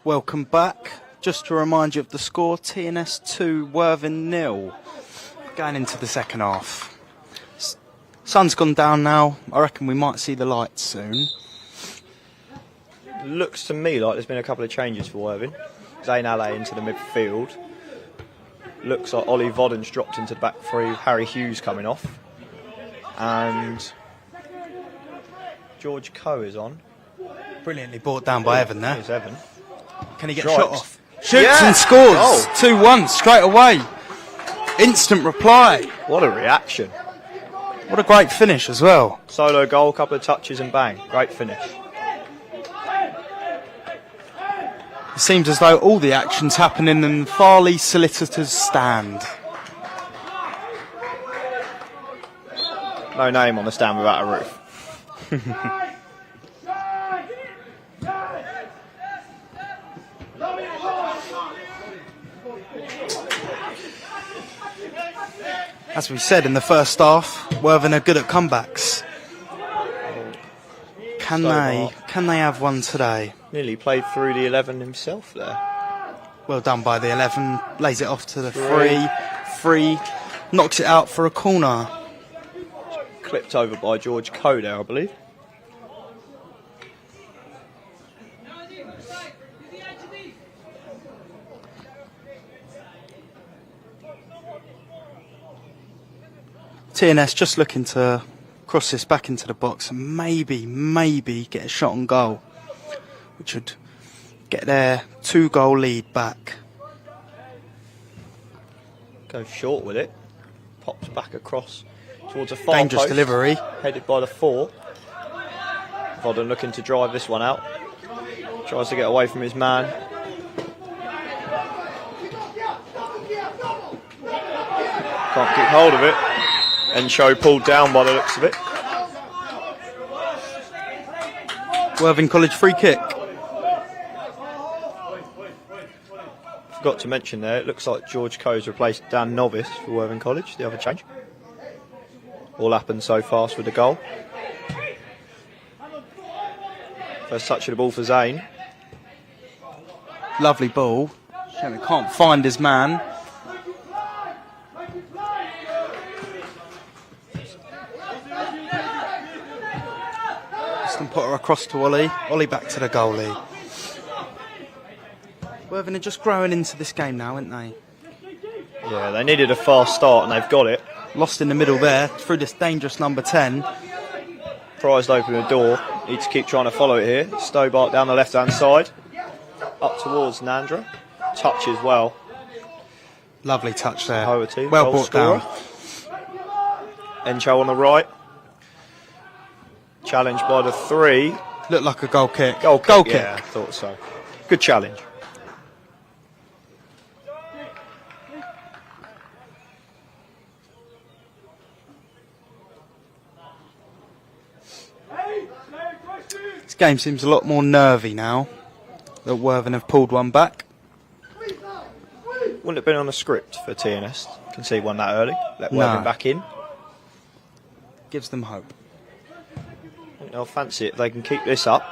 S1: Welcome back. Just to remind you of the score, TNS 2, Worthing 0. Going into the second half. Sun's gone down now. I reckon we might see the lights soon.
S3: Looks to me like there's been a couple of changes for Worthing. Zayn Alley into the midfield. Looks like Ollie Vodden's dropped into the back three. Harry Hughes coming off. And George Coe is on.
S1: Brilliantly brought down by Evan there.
S3: Here's Evan.
S1: Can he get
S3: Strikes.
S1: shot off? Shoots
S3: Yeah.
S1: and scores.
S3: Goal.
S1: 2-1 straight away. Instant reply.
S3: What a reaction.
S1: What a great finish as well.
S3: Solo goal, couple of touches and bang. Great finish.
S1: It seems as though all the action's happening in Farley Solicitors stand.
S3: No name on the stand without a roof.
S1: As we said in the first half, Worthing are good at comebacks. Can they have one today?
S3: Nearly played through the 11 himself there.
S1: Well done by the 11. Lays it off to the free. Knocks it out for a corner.
S3: Clipped over by George Coe there, I believe.
S1: TNS just looking to cross this back into the box and maybe get a shot on goal, which would get their 2-goal lead back.
S3: Goes short with it. Pops back across towards a far
S1: Dangerous
S3: post.
S1: delivery.
S3: Headed by the 4. Vodden looking to drive this one out. Tries to get away from his man. Can't keep hold of it. Encho pulled down by the looks of it.
S1: Worthing College free kick.
S3: Forgot to mention there, it looks like George Coe's replaced Dan Novice for Worthing College, the other change. All happened so fast with the goal. First touch of the ball for Zayn.
S1: Lovely ball. Shame he can't find his man. Put her across to Ollie. Ollie back to the goalie. Worthing are just growing into this game now, aren't they?
S3: Yeah, they needed a fast start and they've got it.
S1: Lost in the middle there through this dangerous number 10.
S3: Prized open the door. Need to keep trying to follow it here. Stobart down the left-hand side. Up towards Nandra. Touch as well.
S1: Lovely touch there.
S3: Hoherty,
S1: Well
S3: goal
S1: brought
S3: scorer.
S1: down.
S3: Encho on the right. Challenged by the 3.
S1: Looked like a goal kick.
S3: Goal kick.
S1: kick.
S3: Yeah, I thought so. Good challenge.
S1: This game seems a lot more nervy now that Worthing have pulled one back.
S3: Wouldn't have been on the script for TNS. Can see one that early. Let
S1: No.
S3: Worthing back in.
S1: Gives them hope.
S3: I think they'll fancy it. They can keep this up.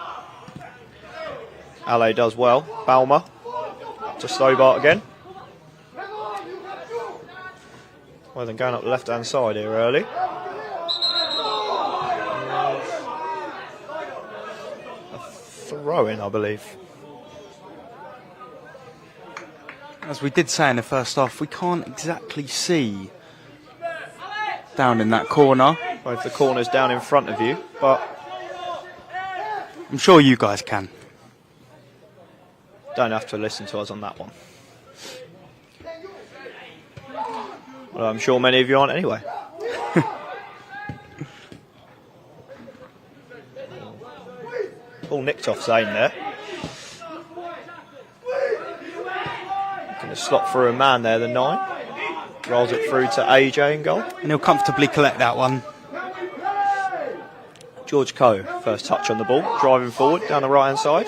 S3: Alley does well. Balmer to Stobart again. Well, then going up the left-hand side here early. A throw-in, I believe.
S1: As we did say in the first half, we can't exactly see down in that corner.
S3: Both the corners down in front of you, but
S1: I'm sure you guys can.
S3: don't have to listen to us on that one. Well, I'm sure many of you aren't anyway. All nicked off Zayn there. Going to slot through a man there, the 9. Rolls it through to AJ in goal.
S1: And he'll comfortably collect that one.
S3: George Coe, first touch on the ball, driving forward down the right-hand side.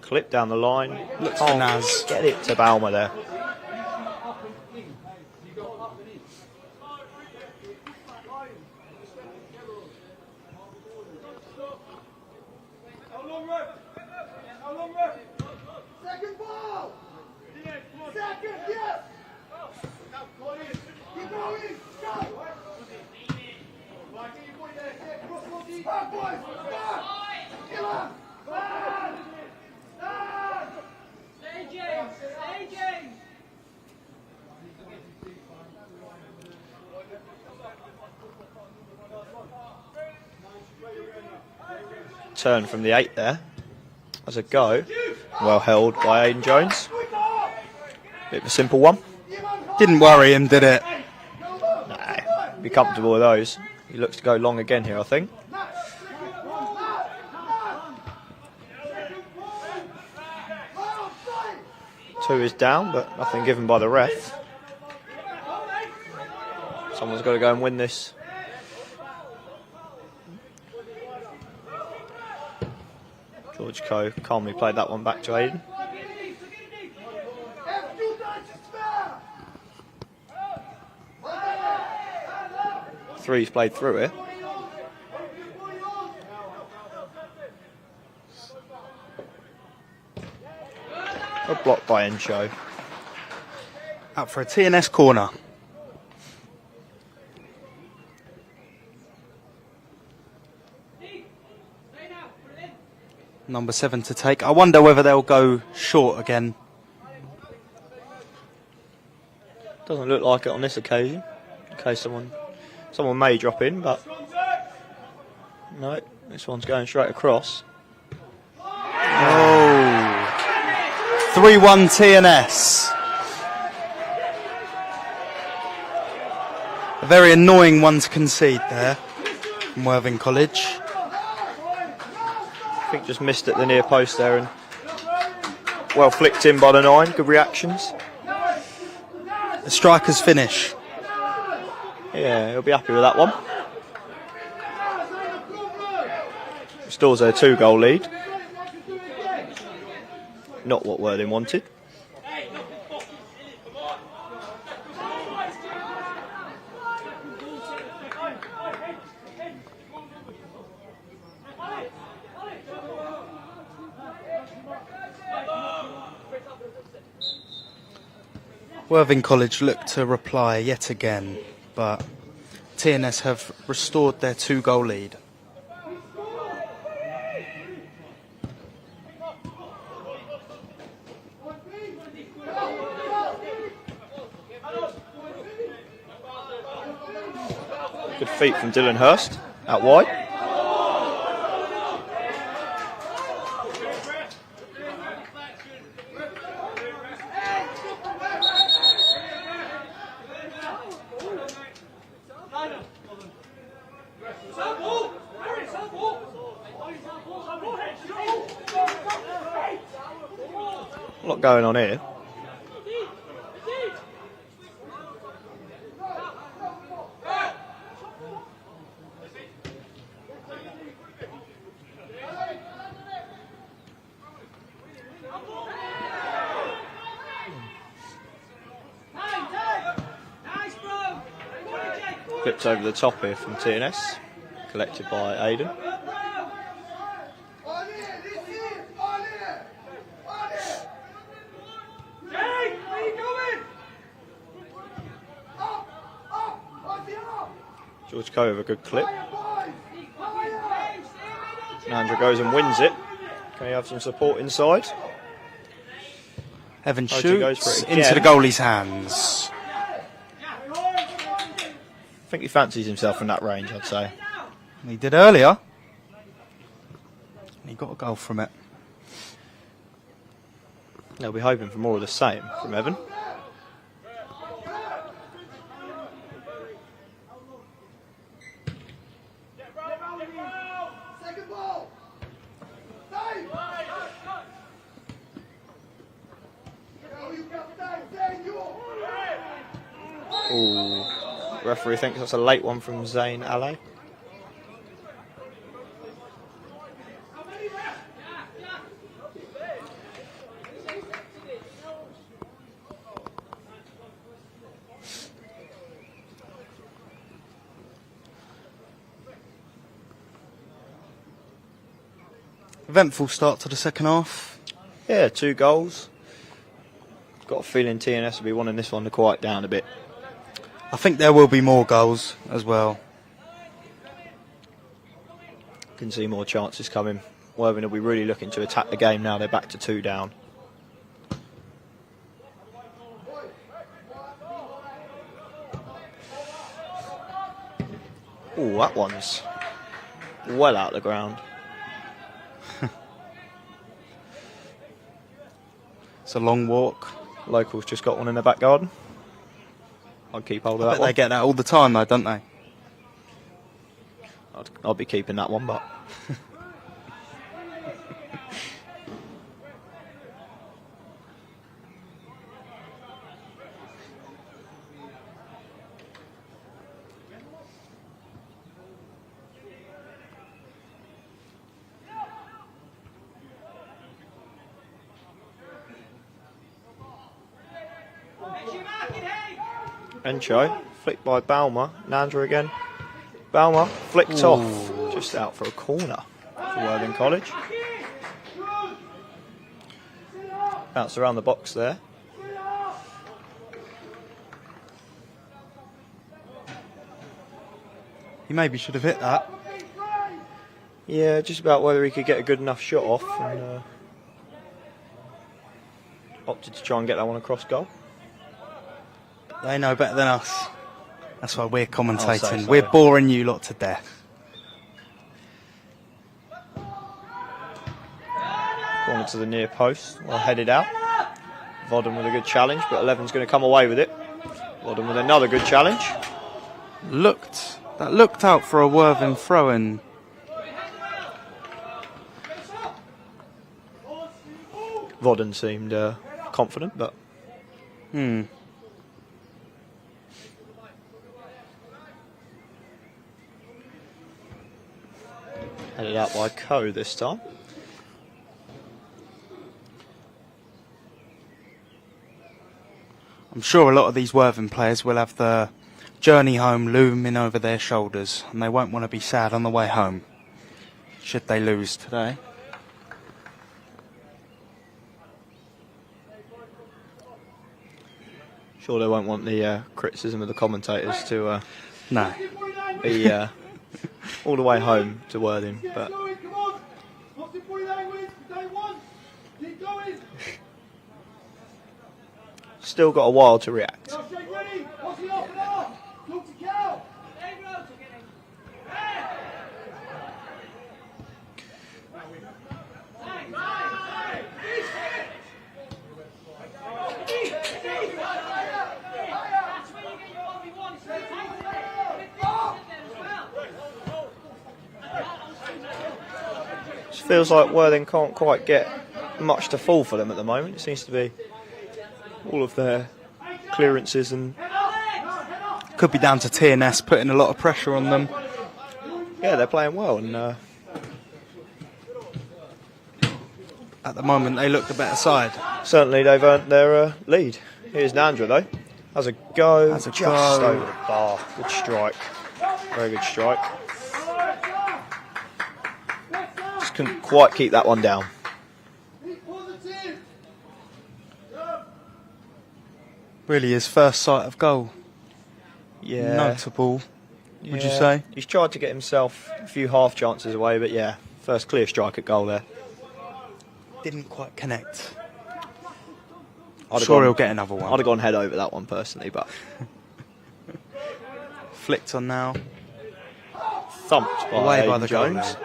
S3: Clip down the line.
S1: Looks for Naz.
S3: Get it to Balmer there. Turn from the 8 there. As a go. Well held by Aidan Jones. Bit of a simple one.
S1: Didn't worry him, did it?
S3: Nah, be comfortable with those. He looks to go long again here, I think. Two is down, but nothing given by the ref. Someone's got to go and win this. George Coe calmly played that one back to Aidan. Three's played through it. A block by Encho.
S1: Out for a TNS corner. Number 7 to take. I wonder whether they'll go short again.
S3: Doesn't look like it on this occasion. In case someone may drop in, but no, this one's going straight across.
S1: Oh, 3-1 TNS. A very annoying one to concede there from Worthing College.
S3: I think just missed at the near post there and well flicked in by the 9. Good reactions.
S1: The striker's finish.
S3: Yeah, he'll be happy with that one. Restores their 2-goal lead. Not what Worthing wanted.
S1: Worthing College looked to reply yet again, but TNS have restored their 2-goal lead.
S3: Good feet from Dylan Hurst out wide. A lot going on here. Flipped over the top here from TNS, collected by Aidan. George Coe with a good clip. Nandra goes and wins it. Can he have some support inside?
S1: Evan
S3: Oji goes
S1: shoots
S3: for it
S1: into the
S3: again.
S1: goalie's hands.
S3: I think he fancies himself in that range, I'd say.
S1: He did earlier. And he got a goal from it.
S3: They'll be hoping for more of the same from Evan. Ooh. Referee thinks that's a late one from Zayn Ale.
S1: Eventful start to the second half.
S3: Yeah, 2 goals. Got a feeling TNS will be wanting this one to quiet down a bit.
S1: I think there will be more goals as well.
S3: Can see more chances coming. Worthing will be really looking to attack the game now. They're back to 2 down. Oh, that one's well out of the ground.
S1: It's a long walk.
S3: Locals just got one in the back garden. I'd keep hold of
S1: I
S3: that
S1: bet
S3: one.
S1: they get that all the time though, don't they?
S3: I'll be keeping that one, but Encho, flicked by Balmer. Nandra again. Balmer flicked off, just out for a corner for Worthing College. Bounce around the box there.
S1: He maybe should have hit that.
S3: Yeah, just about whether he could get a good enough shot off, and opted to try and get that one across goal.
S1: They know better than us. That's why we're commentating.
S3: I'll say so.
S1: We're boring you lot to death.
S3: Corner to the near post, well headed out. Vodden with a good challenge, but 11's going to come away with it. Vodden with another good challenge.
S1: That looked out for a Worthing throw-in.
S3: Vodden seemed confident, but headed out by Coe this time.
S1: I'm sure a lot of these Worthing players will have the journey home looming over their shoulders, and they won't want to be sad on the way home, should they lose today.
S3: Sure they won't want the criticism of the commentators to
S1: No.
S3: be all the way home to Worthing, but still got a while to react. Feels like Worthing can't quite get much to fall for them at the moment. It seems to be all of their clearances and
S1: Could be down to TNS putting a lot of pressure on them.
S3: yeah, they're playing well, and
S1: At the moment, they look the better side.
S3: certainly they've earned their lead. Here's Nandra though. Has a go,
S1: Has a
S3: just
S1: go.
S3: over the bar. Good strike, very good strike. Just couldn't quite keep that one down.
S1: Really, his first sight of goal.
S3: Yeah,
S1: Notable, would you
S3: Yeah.
S1: say?
S3: He's tried to get himself a few half chances away, but yeah, first clear strike at goal there.
S1: Didn't quite connect.
S3: I'd have
S1: Sure
S3: gone-
S1: he'll get another
S3: I'd
S1: one.
S3: have gone head over that one personally, but
S1: Flicked on now.
S3: thumped by,
S1: Away by
S3: Aidan
S1: the goal
S3: Jones.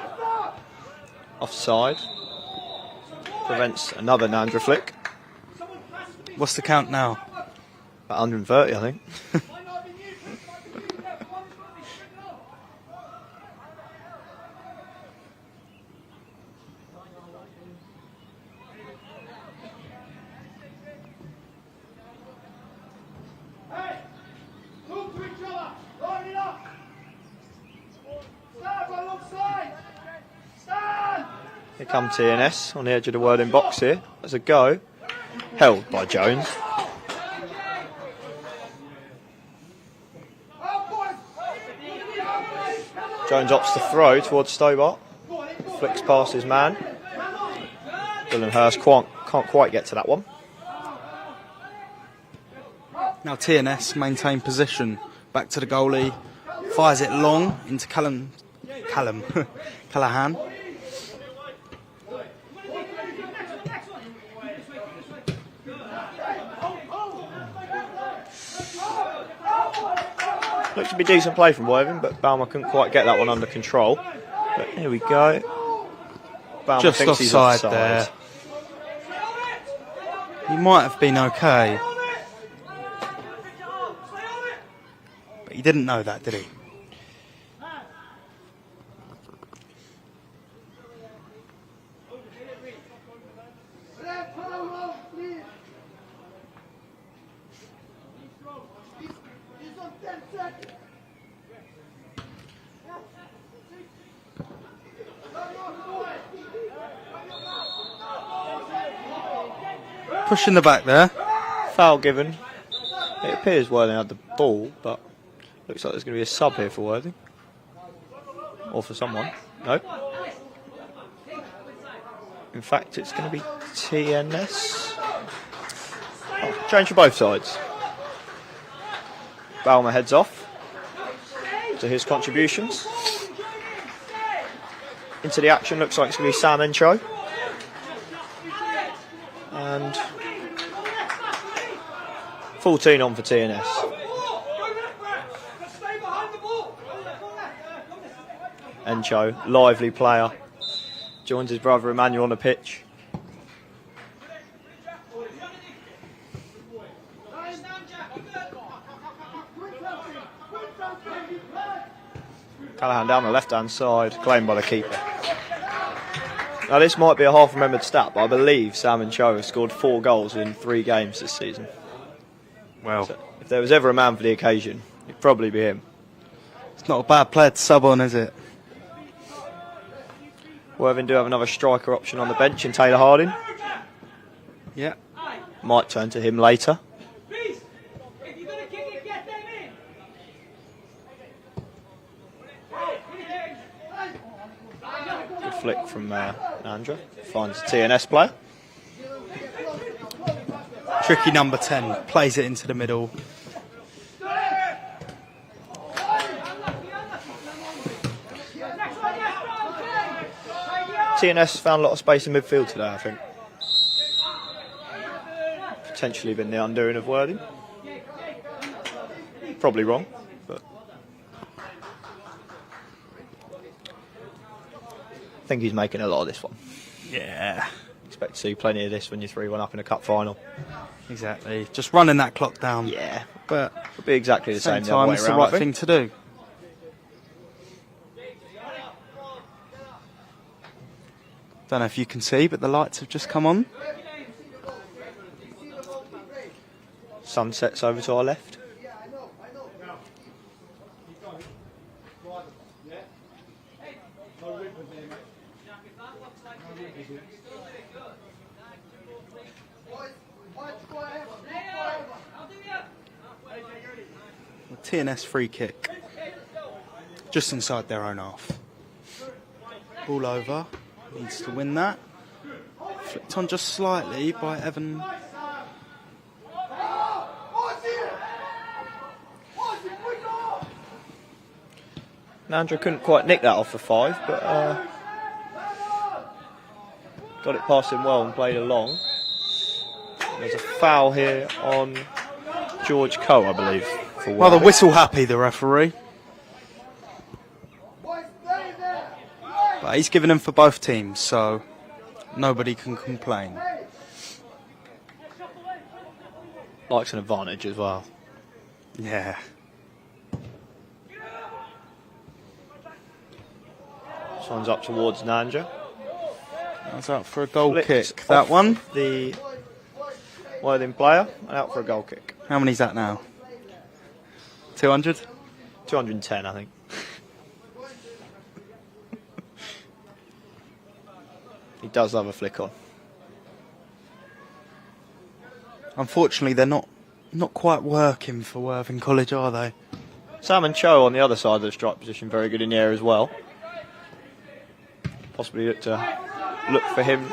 S3: Offside. Prevents another Nandra flick.
S1: What's the count now?
S3: About 130, I think. Here come TNS on the edge of the Worthing box here. There's a go. Held by Jones. Jones opts to throw towards Stobart. Flicks past his man. Dylan Hurst Can't quite get to that one.
S1: Now TNS maintain position. Back to the goalie. Fires it long into Callahan.
S3: Looks to be decent play from Worthing, but Balmer couldn't quite get that one under control. But here we go. Balmer
S1: Just
S3: thinks he's
S1: offside there. He might have been okay. But he didn't know that, did he? Push in the back there.
S3: Foul given. It appears Worthing had the ball, but looks like there's going to be a sub here for Worthing. Or for someone. No. In fact, it's going to be TNS. Oh, change for both sides. Balmer heads off to his contributions. Into the action, looks like it's going to be Sam Encho. And 14 on for TNS. Encho, lively player, joins his brother Emmanuel on the pitch. Callahan down the left-hand side, claimed by the keeper. Now this might be a half-remembered stat, but I believe Sam Encho has scored 4 goals in 3 games this season.
S1: Well,
S3: So if there was ever a man for the occasion, it'd probably be him.
S1: it's not a bad player to sub on, is it?
S3: Worthing do have another striker option on the bench in Taylor Harding.
S1: Yeah.
S3: Might turn to him later. Good flick from Nandra. Finds a TNS player.
S1: Tricky number 10. Plays it into the middle.
S3: TNS found a lot of space in midfield today, I think. Potentially been the undoing of Worthing. Probably wrong, but I think he's making a lot of this one.
S1: Yeah.
S3: Expect to see plenty of this when you're 3-1 up in a cup final.
S1: Exactly. Just running that clock down.
S3: Yeah,
S1: But
S3: it'll be exactly the
S1: at the
S3: same
S1: same
S3: the other
S1: time,
S3: way
S1: it's the
S3: around,
S1: right
S3: I think.
S1: thing to do. Don't know if you can see, but the lights have just come on.
S3: Sunsets over to our left.
S1: TNS free kick. Just inside their own half. Ball over. Needs to win that. Flicked on just slightly by Evan.
S3: Nandra couldn't quite nick that off for 5, but got it past him well and played along. There's a foul here on George Coe, I believe. For
S1: Well, the
S3: Worthing.
S1: whistle happy, the referee. But he's given them for both teams, so nobody can complain.
S3: Likes an advantage as well.
S1: Yeah.
S3: This one's up towards Nandra.
S1: That's out for a goal
S3: Flicked
S1: kick. That
S3: off
S1: one.
S3: The Worthing player and out for a goal kick.
S1: How many's that now? 200?
S3: 210, I think. He does have a flick on.
S1: Unfortunately, they're not quite working for Worthing College, are they?
S3: Sam and Cho on the other side of the strike position, very good in the air as well. Possibly look for him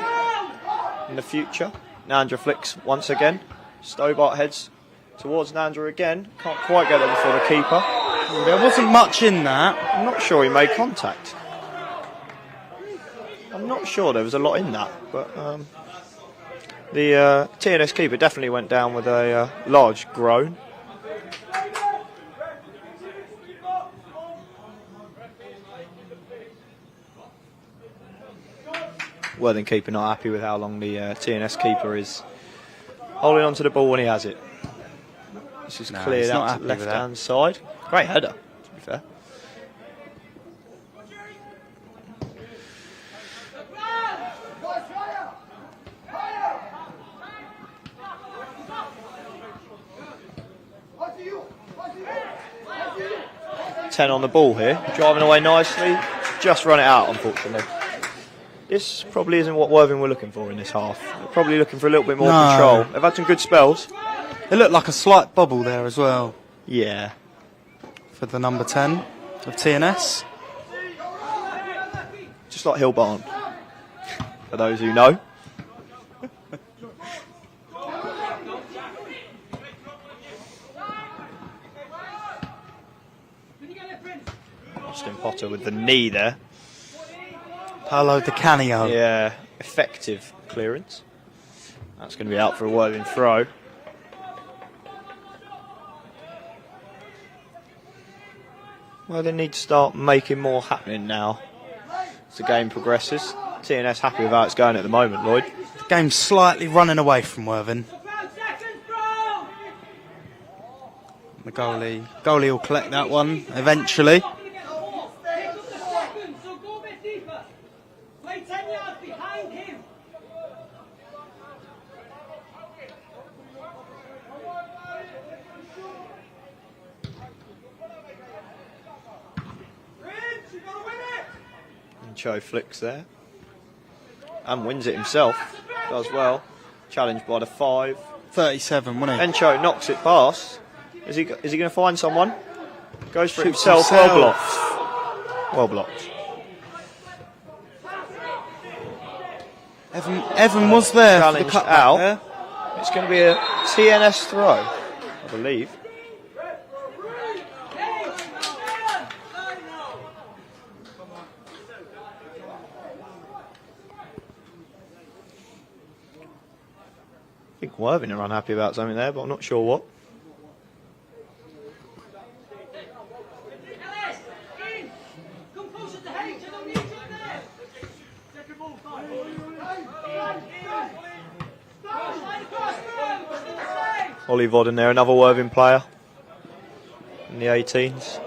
S3: in the future. Nandra flicks once again. Stobart heads towards Nandra again. Can't quite get there before the keeper.
S1: There wasn't much in that.
S3: I'm not sure he made contact. I'm not sure there was a lot in that, but the TNS keeper definitely went down with a large groan. Worthing keeper not happy with how long the TNS keeper is holding on to the ball when he has it. This is cleared out to the left-hand side. Great header, to be fair. Ten on the ball here, driving away nicely. Just run it out, unfortunately. This probably isn't what Worthing were looking for in this half. They're probably looking for a little bit more control. They've had some good spells.
S1: It looked like a slight bubble there as well.
S3: Yeah.
S1: For the number 10 of TNS.
S3: Just like Hill Barn, for those who know. Austin Potter with the knee there.
S1: Paolo Di Canio.
S3: Yeah, effective clearance. That's going to be out for a Worthing throw. Well, they need to start making more happening now as the game progresses. TNS happy with how it's going at the moment, Lloyd.
S1: The game's slightly running away from Worthing. The goalie will collect that one eventually.
S3: Cho flicks there and wins it himself. Does well. Challenged by the 5.
S1: 37, wasn't he?
S3: Encho knocks it past. Is he going to find someone? Goes for
S1: Shoots
S3: himself.
S1: himself.
S3: Well blocked.
S1: Evan was there.
S3: Challenged
S1: for the
S3: out.
S1: there.
S3: It's going to be a TNS throw, I believe. I think Worthing are unhappy about something there, but I'm not sure what. Ollie Vodden there, another Worthing player in the 18s.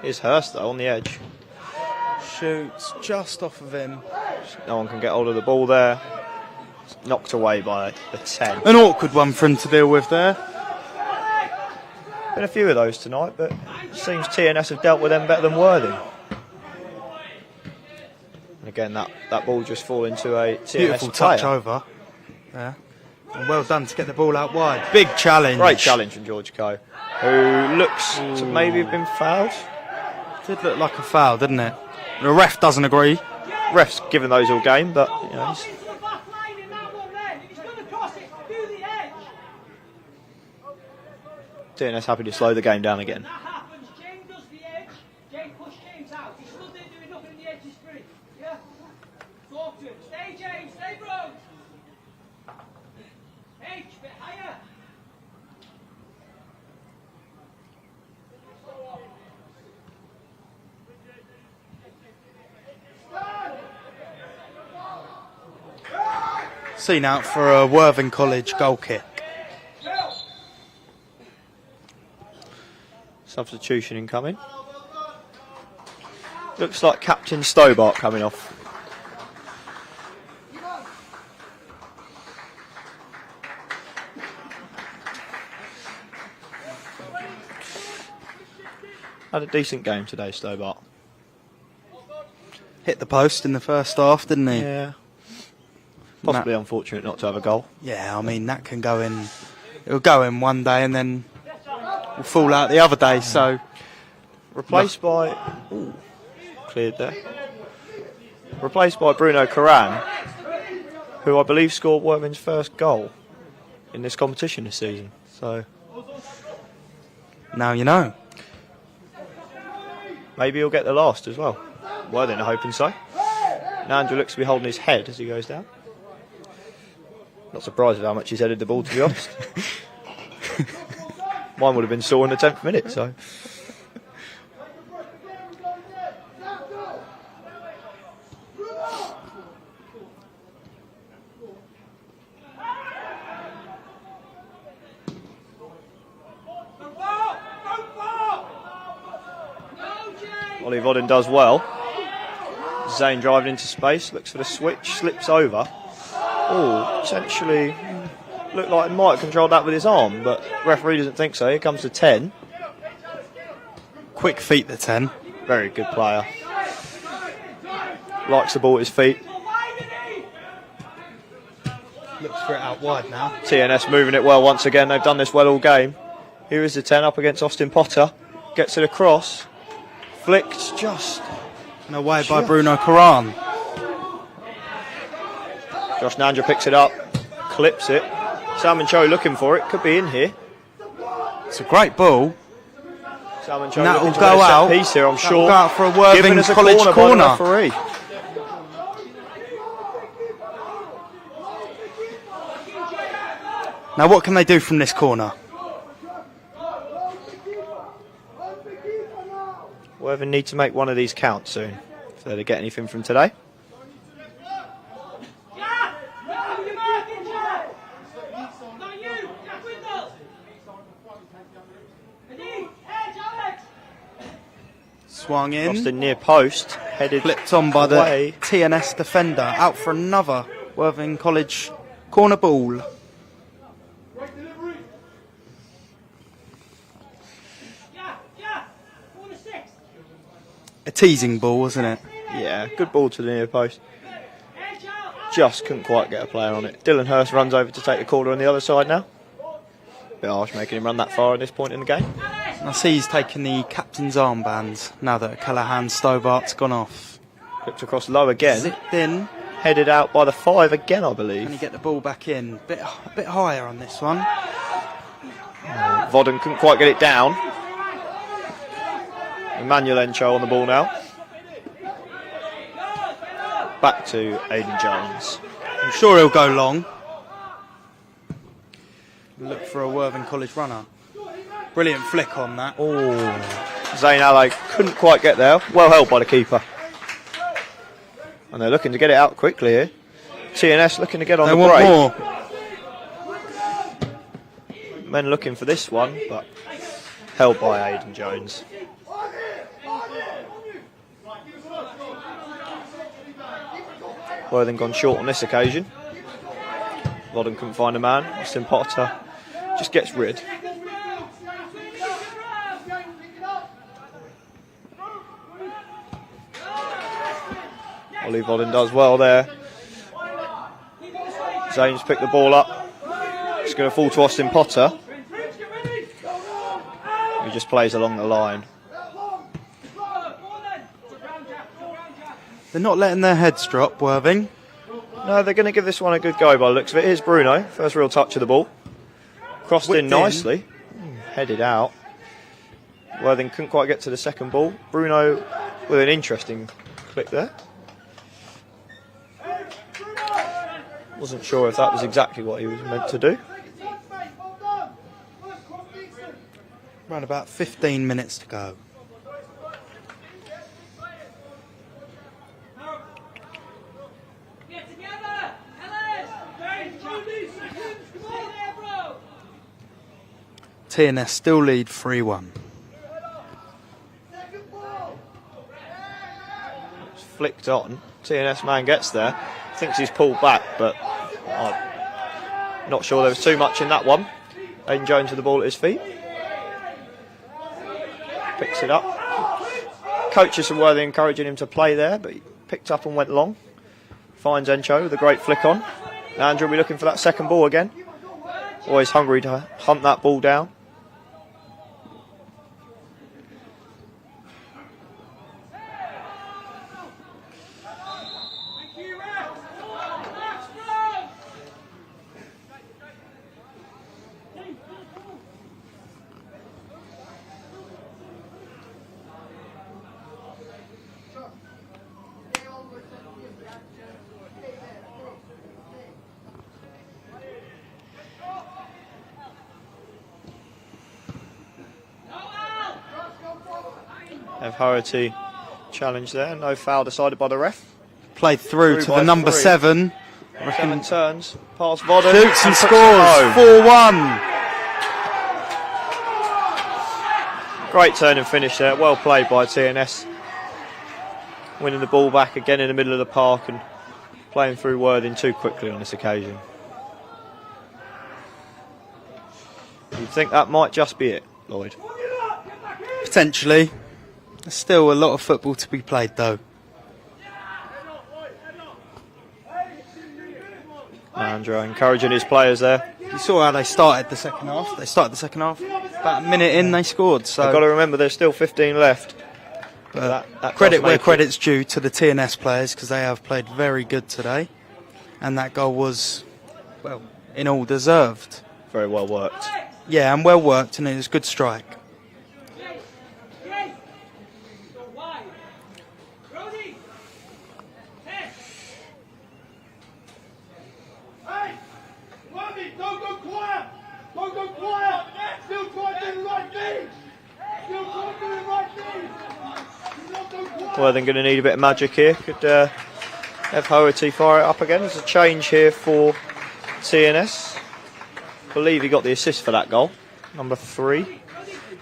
S3: Here's Hurst though on the edge.
S1: Shoots just off of him.
S3: No one can get hold of the ball there. It's knocked away by the 10.
S1: An awkward one for him to deal with there.
S3: Been a few of those tonight, but it seems TNS have dealt with them better than Worthing. And again, that ball just fall into a TNS
S1: Beautiful
S3: player.
S1: touch over. Yeah. And well done to get the ball out wide. Big challenge.
S3: Great challenge from George Coe, who looks to maybe have been fouled.
S1: Did look like a foul, didn't it? The ref doesn't agree.
S3: Ref's given those all game, but you know, TNS happy to slow the game down again.
S1: Seen out for a Worthing College goal kick.
S3: Substitution incoming. Looks like Captain Stobart coming off. Had a decent game today, Stobart.
S1: Hit the post in the first half, didn't he?
S3: Yeah. Possibly unfortunate not to have a goal.
S1: Yeah, I mean, that can go in. It'll go in one day and then will fall out the other day, so.
S3: Replaced by... Ooh, cleared there. replaced by Bruno Caran, who I believe scored Worthing's first goal in this competition this season. So
S1: now you know.
S3: Maybe he'll get the last as well. Worthing are hoping so. Nandra looks to be holding his head as he goes down. Not surprised at how much he's headed the ball, to be honest. Mine would have been sore in the 10th minute, so. Ollie Vodden does well. Zane driving into space, looks for the switch, slips over. Oh, essentially looked like he might have controlled that with his arm, but referee doesn't think so. Here comes the 10.
S1: Quick feet, the 10.
S3: Very good player. Likes the ball at his feet.
S1: Looks for it out wide now.
S3: TNS moving it well once again. They've done this well all game. Here is the 10 up against Austin Potter. Gets it across. Flicked just.
S1: And away by Bruno Caran.
S3: Josh Nandra picks it up. Clips it. Salmon Cho looking for it. Could be in here.
S1: It's a great ball.
S3: Salmon Cho
S1: That will
S3: looking to
S1: go
S3: win a set
S1: out.
S3: piece here, I'm sure.
S1: Go out for a Worthing
S3: Given as a
S1: College
S3: corner.
S1: corner.
S3: By the referee.
S1: Now what can they do from this corner?
S3: Worthing need to make one of these count soon if they're to get anything from today.
S1: Swung in.
S3: Crossed in near post. Headed
S1: Flipped on by
S3: away.
S1: the TNS defender. Out for another Worthing College corner ball. A teasing ball, wasn't it?
S3: Yeah, good ball to the near post. Just couldn't quite get a player on it. Dylan Hurst runs over to take the corner on the other side now. Bit harsh making him run that far at this point in the game.
S1: I see he's taken the captain's armband now that Callahan Stobart's gone off.
S3: Flipped across low again.
S1: Zipped in.
S3: Headed out by the 5 again, I
S1: And
S3: believe.
S1: he get the ball back in. A bit higher on this one.
S3: Vodden couldn't quite get it down. Emmanuel Encho on the ball now. Back to Aidan Jones.
S1: I'm sure he'll go long. Look for a Worthing College runner. Brilliant flick on that.
S3: Oh, Zane Alley couldn't quite get there. Well held by the keeper. And they're looking to get it out quickly here. TNS looking to get on
S1: They
S3: the
S1: want
S3: break.
S1: more.
S3: Men looking for this one, but held by Aidan Jones. Worthing gone short on this occasion. Vodden couldn't find a man. Austin Potter just gets rid. Ollie Vodden does well there. Zane's picked the ball up. It's going to fall to Austin Potter. He just plays along the line.
S1: They're not letting their heads drop, Worthing.
S3: No, they're going to give this one a good go by the looks of it. Here's Bruno, first real touch of the ball. Crossed
S1: Whipped
S3: in nicely. Headed out. Worthing couldn't quite get to the second ball. Bruno with an interesting click there. Wasn't sure if that was exactly what he was meant to do.
S1: Around about 15 minutes to go. TNS still lead 3-1.
S3: It's flicked on. TNS man gets there. Thinks he's pulled back, but I'm not sure there was too much in that one. Aidan Jones with the ball at his feet. Picks it up. Coaches from Worthing encouraging him to play there, but he picked up and went long. Finds Encho with a great flick on. Andrew will be looking for that second ball again. Always hungry to hunt that ball down. Hoherty challenge there. No foul decided by the ref.
S1: Played through to
S3: by
S1: the number
S3: 3.
S1: 7.
S3: 7 turns, past Vodden.
S1: Shoots and
S3: puts it
S1: scores.
S3: home.
S1: 4-1.
S3: Great turn and finish there. Well played by TNS. Winning the ball back again in the middle of the park and playing through Worthing too quickly on this occasion. You'd think that might just be it, Lloyd.
S1: Potentially. There's still a lot of football to be played, though.
S3: Andrew encouraging his players there.
S1: You saw how they started the second half. They started the second half. About a minute in, they scored. So
S3: You've got to remember there's still 15 left.
S1: But
S3: That
S1: credit
S3: does
S1: where
S3: make
S1: credit's due to the TNS players, because they have played very good today. And that goal was, well, in all deserved.
S3: Very well worked.
S1: Yeah, and well worked, and it was a good strike.
S3: Worthing going to need a bit of magic here. Could have Hoherty fire it up again. There's a change here for TNS. I believe he got the assist for that goal. Number 3,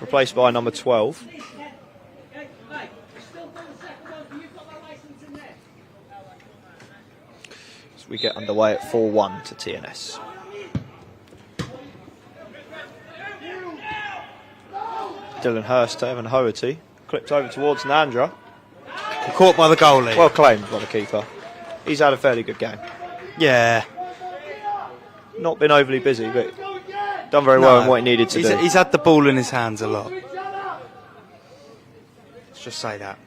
S3: replaced by number 12. As we get underway at 4-1 to TNS. Dylan Hurst to Evan Hoherty. Clipped over towards Nandra.
S1: Caught by the goalie.
S3: Well claimed by the keeper. He's had a fairly good game.
S1: Yeah.
S3: Not been overly busy, but done very well in what he needed to do.
S1: He's had the ball in his hands a lot. Let's just say that.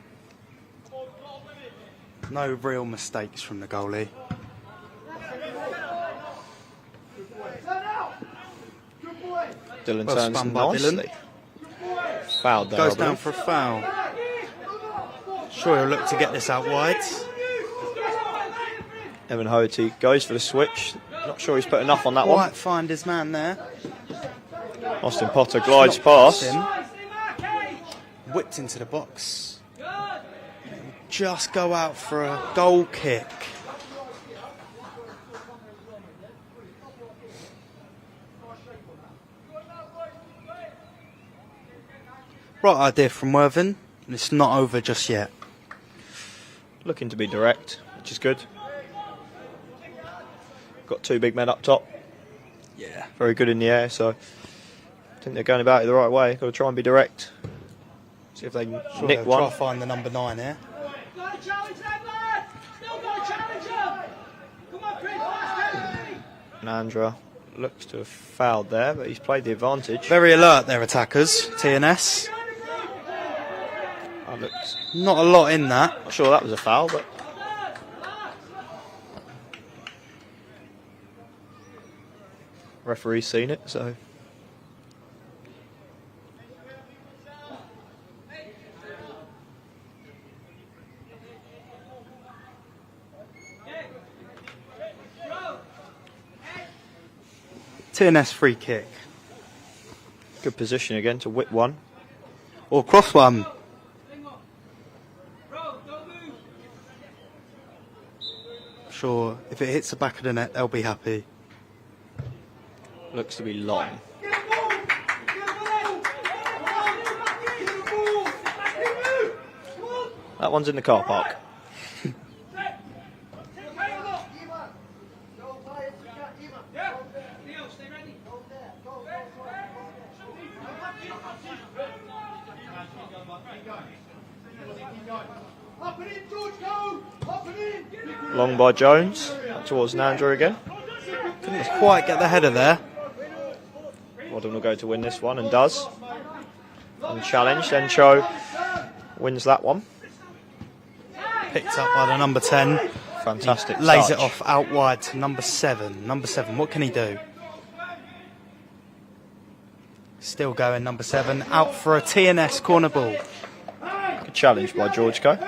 S1: No real mistakes from the goalie.
S3: Dylan
S1: Well
S3: turns
S1: spun by
S3: nicely. Fouled there.
S1: Goes
S3: I
S1: down
S3: believe.
S1: for a foul. Sure, he'll look to get this out wide.
S3: Evan Hoherty goes for the switch. Not sure he's put enough on that one.
S1: Quite find his man there.
S3: Austin Potter glides
S1: Not
S3: past.
S1: him. Whipped into the box. Just go out for a goal kick. Right idea from Worthing, and it's not over just yet.
S3: Looking to be direct, which is good. Got 2 big men up top.
S1: Yeah.
S3: Very good in the air, so I think they're going about it the right way. Got to try and be direct. See if they can nick one.
S1: Try to find the number 9 here.
S3: Nandra looks to have fouled there, but he's played the advantage.
S1: Very alert, their attackers, TNS.
S3: That looks,
S1: Not a lot in that.
S3: not sure that was a foul, but referee's seen it, so
S1: TNS free kick.
S3: good position again to whip one.
S1: Or cross one. Sure, if it hits the back of the net, they'll be happy.
S3: Looks to be long. That one's in the car park. Long by Jones, up towards Nandra again.
S1: Couldn't quite get the header there.
S3: Wadden will go to win this one and does. Unchallenged, then Cho wins that one.
S1: Picked up by the number 10.
S3: Fantastic.
S1: Lays
S3: touch.
S1: it off out wide to number 7. Number 7, what can he do? Still going, number 7. Out for a TNS corner ball.
S3: Good challenge by George Co.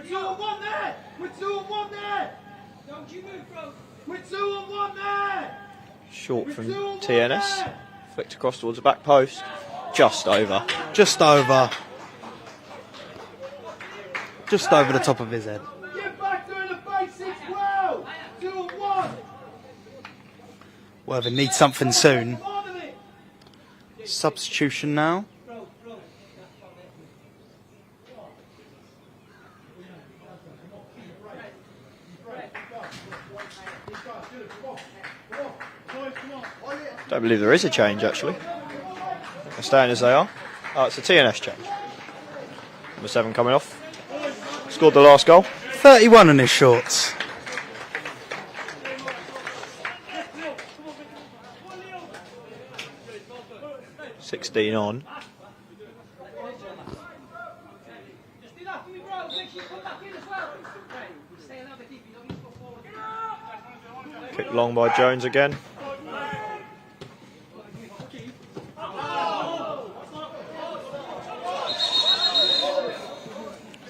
S2: We're 2 on 1 there! We're 2 on 1 there! Don't you move, bro! We're 2 on 1 there!
S3: Short from TNS. Flicked across towards the back post. Just over.
S1: Just over. Just over the top of his head.
S2: Get back doing the basics well! 2 on 1!
S1: Worthing needs something soon. Substitution now.
S3: Don't believe there is a change actually. They're staying as they are. Oh, it's a TNS change. Number 7 coming off. Scored the last goal.
S1: 31 in his shorts.
S3: "16 on. Kicked long by Jones again.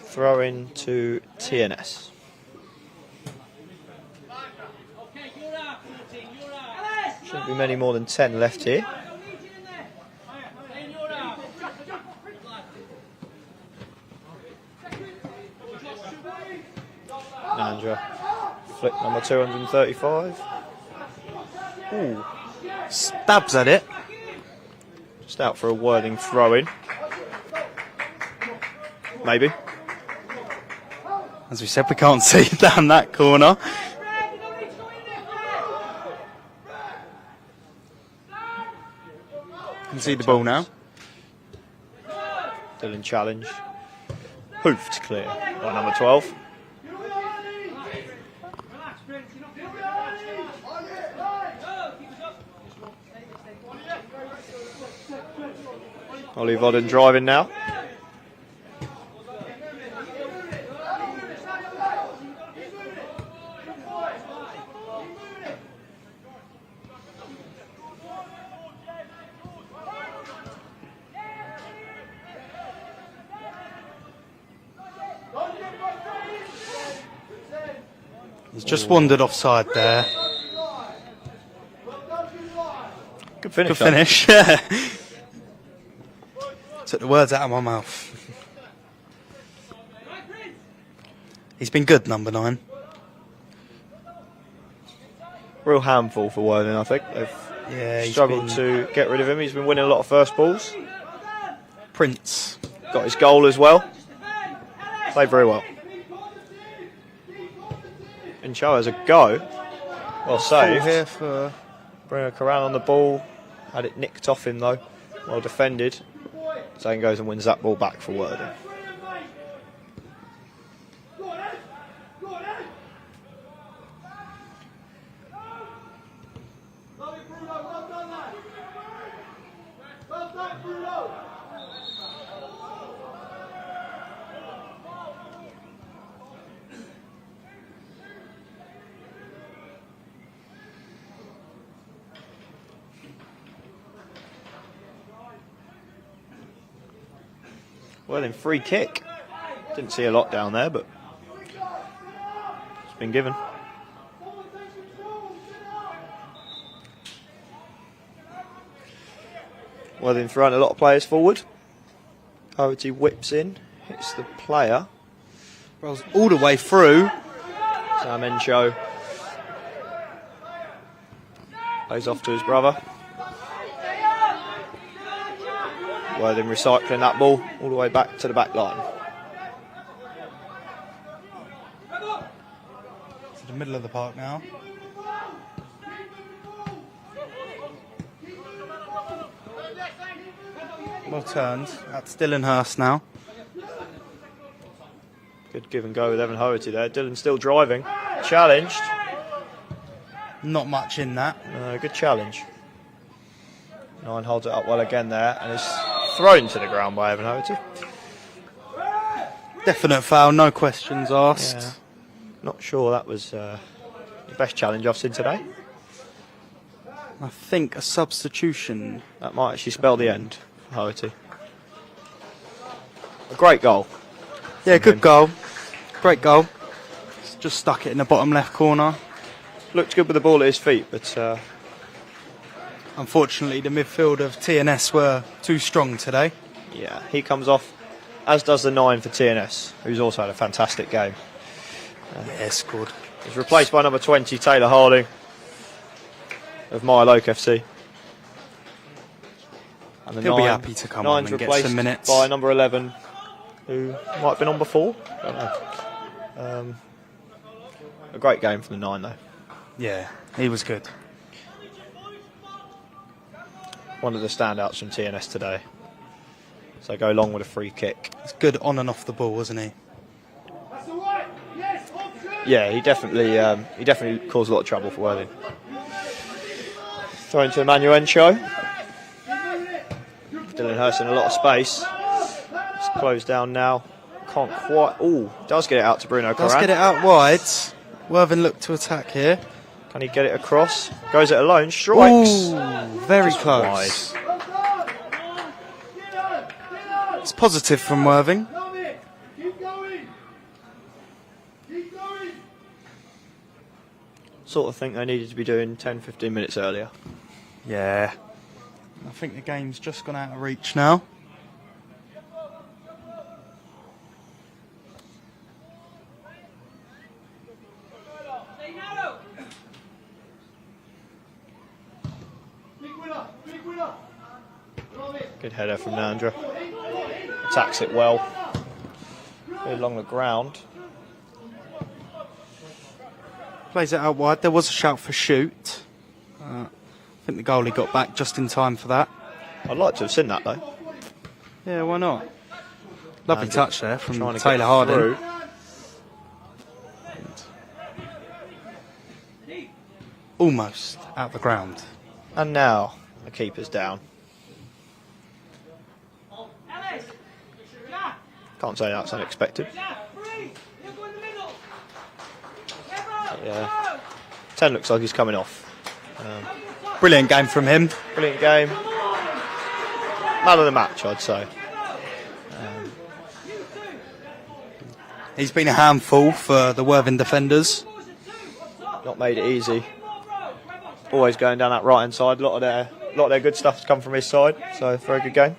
S3: Throw in to TNS. Shouldn't be many more than 10 left here. Nandra, flick number 235.
S1: Ooh. Stabs at it.
S3: Just out for a Worthing throw in. Maybe.
S1: As we said, we can't see down that corner. Can see the ball now.
S3: Dylan challenge. Hoofed clear by number 12. Ollie Vodden driving now.
S1: He's just wandered offside there.
S3: Good finish.
S1: Good finish, yeah. Took the words out of my mouth. He's been good, number 9.
S3: Real handful for Worthing, I think. They've
S1: He's
S3: struggled to get rid of him. He's been winning a lot of first balls.
S1: Prince.
S3: Got his goal as well. Played very well. Incho has a go. Well saved.
S1: Here for
S3: Bruno Corral on the ball. Had it nicked off him though. Well defended. Zane goes and wins that ball back for Worthing. Worthing free kick. Didn't see a lot down there, but it's been given. Worthing throwing a lot of players forward. Doherty whips in, hits the player.
S1: rolls all the way through.
S3: Sam Enshow plays off to his brother. Worthing recycling that ball all the way back to the back line.
S1: To the middle of the park now. Well turned. That's Dylan Hurst now.
S3: Good give and go with Evan Hoherty there. Dylan still driving. Challenged.
S1: Not much in that.
S3: Good challenge. 9 holds it up well again there and is thrown to the ground by Evan Hoherty.
S1: Definite foul, no questions asked.
S3: Yeah. Not sure that was the best challenge I've seen today.
S1: I think a substitution.
S3: That might actually spell the end for Hoherty. A great goal.
S1: Yeah, good goal. Great goal. Just stuck it in the bottom left corner.
S3: Looked good with the ball at his feet, but
S1: Unfortunately, the midfield of TNS were too strong today.
S3: yeah, he comes off, as does the 9 for TNS, who's also had a fantastic game.
S1: Yeah, scored.
S3: He's replaced by number 20, Taylor Harding, of Mile Oak FC. And the
S1: He'll be happy to come on and get some minutes.
S3: By number 11, who might have been on before. Don't know. A great game from the 9, though.
S1: Yeah, he was good.
S3: One of the standouts from TNS today. So go along with a free kick.
S1: He's good on and off the ball, wasn't he?
S3: Yeah, he definitely caused a lot of trouble for Worthing. Thrown to Emmanuel Encho. Dylan Hurst in a lot of space. It's closed down now. Can't quite. Oh, does get it out to Bruno Coran.
S1: Does get it out wide. Worthing looked to attack here.
S3: Can he get it across? Goes it alone. Strikes.
S1: Ooh, very
S3: Just
S1: close. It's positive from Worthing.
S3: Sort of think they needed to be doing 10-15 minutes earlier.
S1: Yeah. I think the game's just gone out of reach now.
S3: Good header from Nandra. Attacks it well. Good along the ground.
S1: Plays it out wide. There was a shout for shoot. I think the goalie got back just in time for that.
S3: I'd like to have seen that though.
S1: Yeah, why not? Lovely
S3: Nandra
S1: touch there from
S3: trying to
S1: Taylor
S3: get
S1: Harding.
S3: through.
S1: Almost out the ground.
S3: And now the keeper's down. Can't say that's unexpected. Yeah. 10 looks like he's coming off.
S1: Brilliant game from him.
S3: Brilliant game. Man of the match, I'd say.
S1: He's been a handful for the Worthing defenders.
S3: Not made it easy. Always going down that right hand side. A lot of their good stuff's come from his side. So very good game.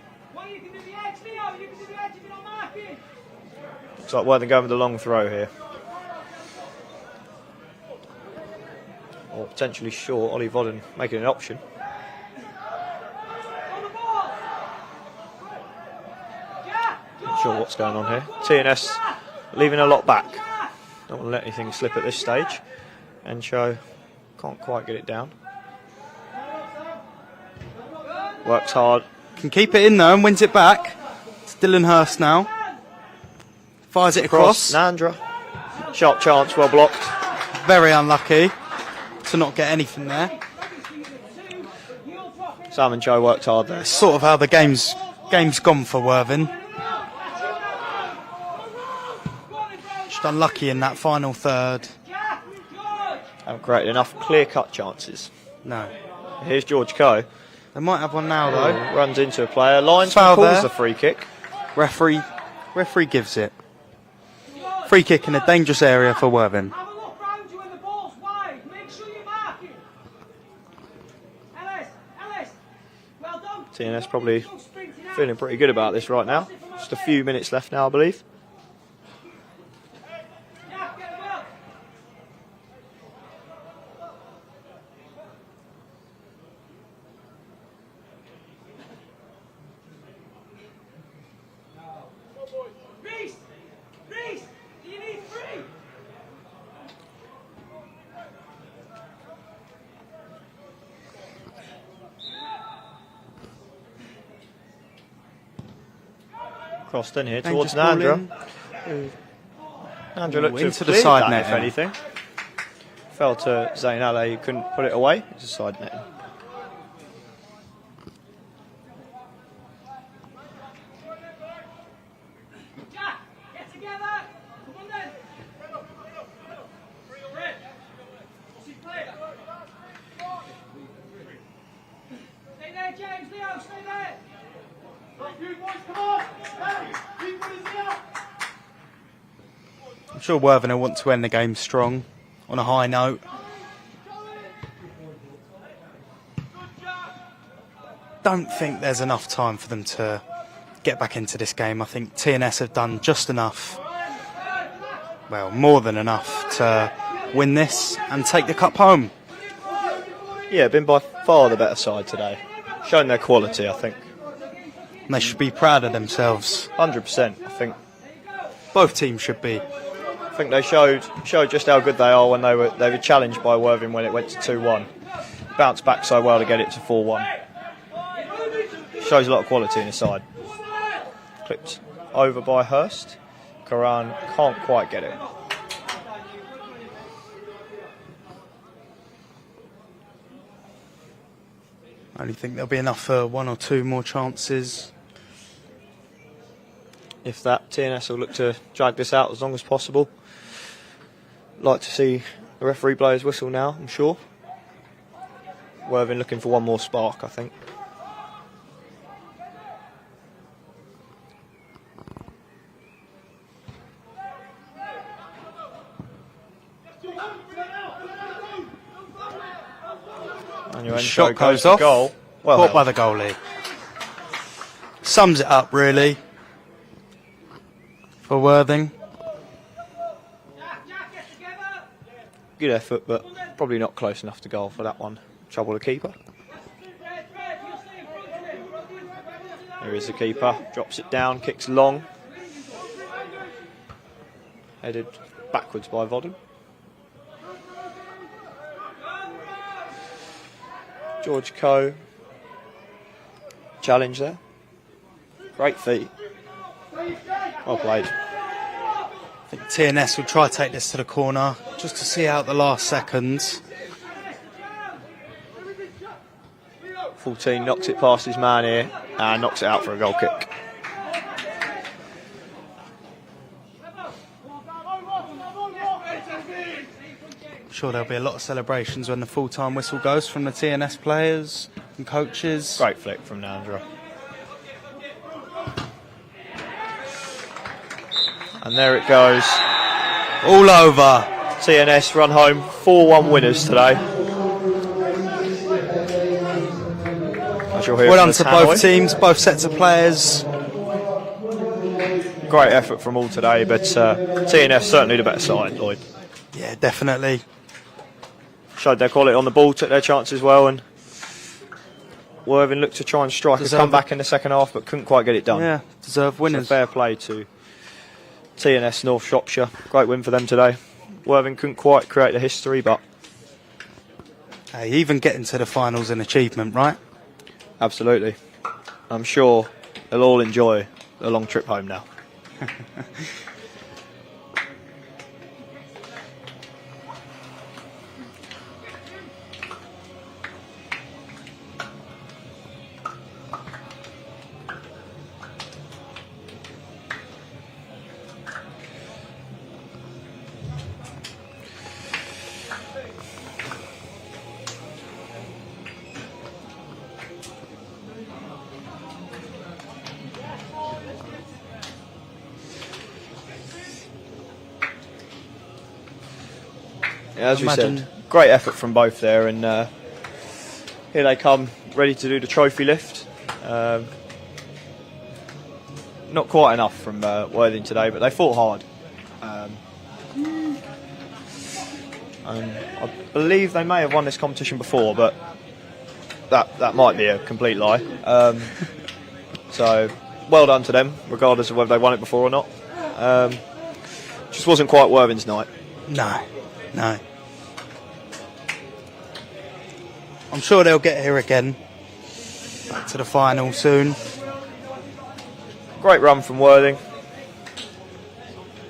S3: Looks like Worthing going with the long throw here. Or potentially short. Ollie Vodden making an option. Not sure what's going on here. TNS leaving a lot back. Don't want to let anything slip at this stage. Encho can't quite get it down. Works hard.
S1: Can keep it in though and wins it back. It's Dylan Hurst now. Fires it across.
S3: Nandra. Sharp chance, well blocked.
S1: Very unlucky to not get anything there.
S3: Sam and Joe worked hard there.
S1: It's sort of how the game's gone for Worthing. Just unlucky in that final third.
S3: Haven't created enough clear-cut chances.
S1: No.
S3: Here's George Coe.
S1: They might have one now though.
S3: Runs into a player. Linesman
S1: Foul
S3: calls
S1: there.
S3: the free kick.
S1: Referee gives it. Free kick in a dangerous area for Worthing.
S3: TNS probably feeling pretty good about this right now. Just a few minutes left now, I believe. Crossed in here towards Nandra. Nandra looked to
S1: into
S3: have
S1: the
S3: cleared
S1: side
S3: that,
S1: net,
S3: if
S1: yeah.
S3: anything. Fell to Zayn Ale, who couldn't put it away. It's a side net.
S1: I'm sure Worthing will want to end the game strong, on a high note. Don't think there's enough time for them to get back into this game. I think TNS have done just enough, well, more than enough to win this and take the cup home.
S3: Yeah, been by far the better side today. Shown their quality, I think.
S1: And they should be proud of themselves.
S3: 100%, I think.
S1: Both teams should be.
S3: I think they showed just how good they are when they were challenged by Worthing when it went to 2-1. Bounced back so well to get it to 4-1. Shows a lot of quality in the side. Clipped over by Hurst. Karan can't quite get it.
S1: I only think there'll be enough for one or two more chances.
S3: If that, TNS will look to drag this out as long as possible. Like to see the referee blow his whistle now, I'm sure. Worthing looking for one more spark, I think. And your
S1: Shot goes off.
S3: Goal. Well
S1: Caught by
S3: held.
S1: the goalie. Sums it up, really, for Worthing.
S3: Good effort, but probably not close enough to goal for that one. Trouble the keeper. There is the keeper. Drops it down, kicks long. Headed backwards by Vodden. George Coe. Challenge there. Great feet. Well played.
S1: I think TNS will try to take this to the corner just to see out the last seconds.
S3: 14 knocks it past his man here and knocks it out for a goal kick.
S1: I'm sure there'll be a lot of celebrations when the full-time whistle goes from the TNS players and coaches.
S3: Great flick from Nandra. And there it goes.
S1: All over.
S3: TNS run home 4-1 winners today. As you'll hear
S1: Well
S3: from
S1: done
S3: the
S1: to
S3: tannoy.
S1: both teams, both sets of players.
S3: Great effort from all today, but TNS certainly the better side, Lloyd.
S1: Yeah, definitely.
S3: Showed their quality on the ball, took their chances well, and Worthing looked to try and strike a
S1: Deserve
S3: comeback in the second half, but couldn't quite get it done.
S1: Yeah, deserved
S3: So
S1: winners.
S3: fair play to TNS North Shropshire. Great win for them today. Worthing couldn't quite create the history, but
S1: Hey, even getting to the finals an achievement, right?
S3: absolutely. I'm sure they'll all enjoy the long trip home now. Yeah, as we
S1: Imagine-
S3: said, great effort from both there, and here they come, ready to do the trophy lift. Not quite enough from Worthing today, but they fought hard. And I believe they may have won this competition before, but that might be a complete lie. So, well done to them, regardless of whether they won it before or not. Just wasn't quite Worthing's night.
S1: No. I'm sure they'll get here again. Back to the final soon.
S3: Great run from Worthing.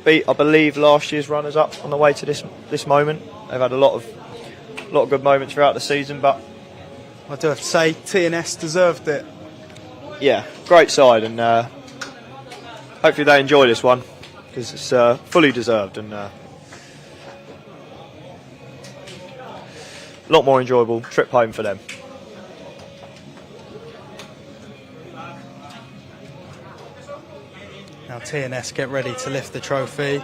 S3: Beat, I believe, last year's runners-up on the way to this moment. They've had a lot of good moments throughout the season, but
S1: I do have to say, TNS deserved it.
S3: yeah, great side, and hopefully they enjoy this one because it's fully deserved and a lot more enjoyable trip home for them.
S1: Now TNS get ready to lift the trophy.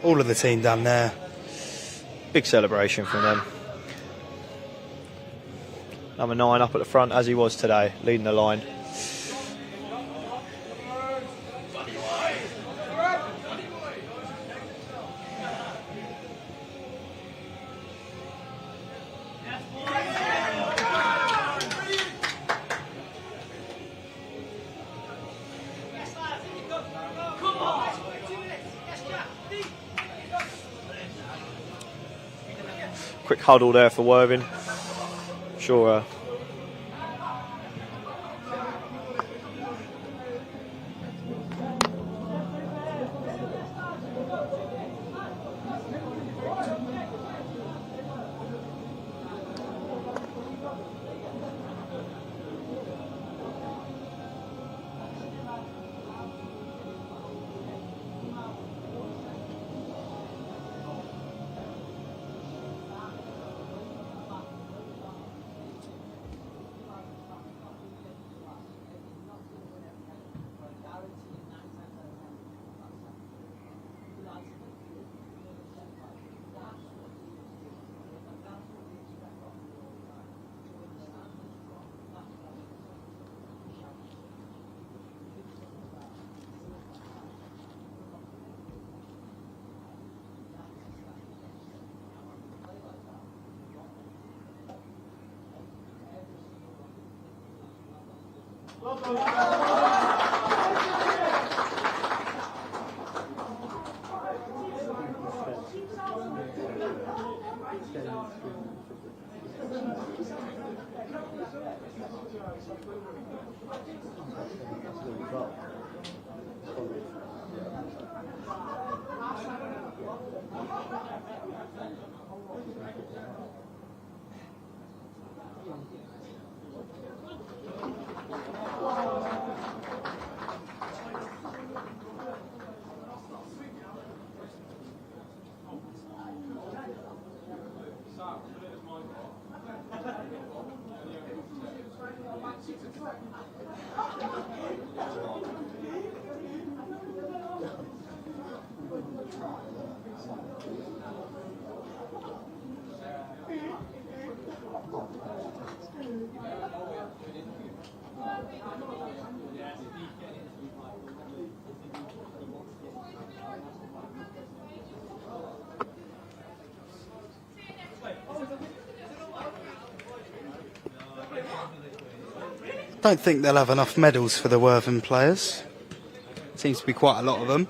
S1: All of the team down there.
S3: Big celebration from them. Number 9 up at the front as he was today, leading the line. Quick huddle there for Worthing. Sure.
S1: I don't think they'll have enough medals for the Worthing players. Seems to be quite a lot of them.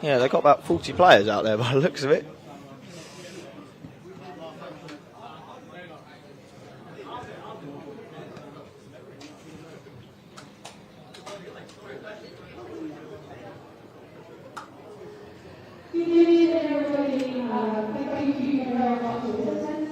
S3: Yeah, they've got about 40 players out there by the looks of it.
S4: Good evening, everybody. Thank you very much for listening.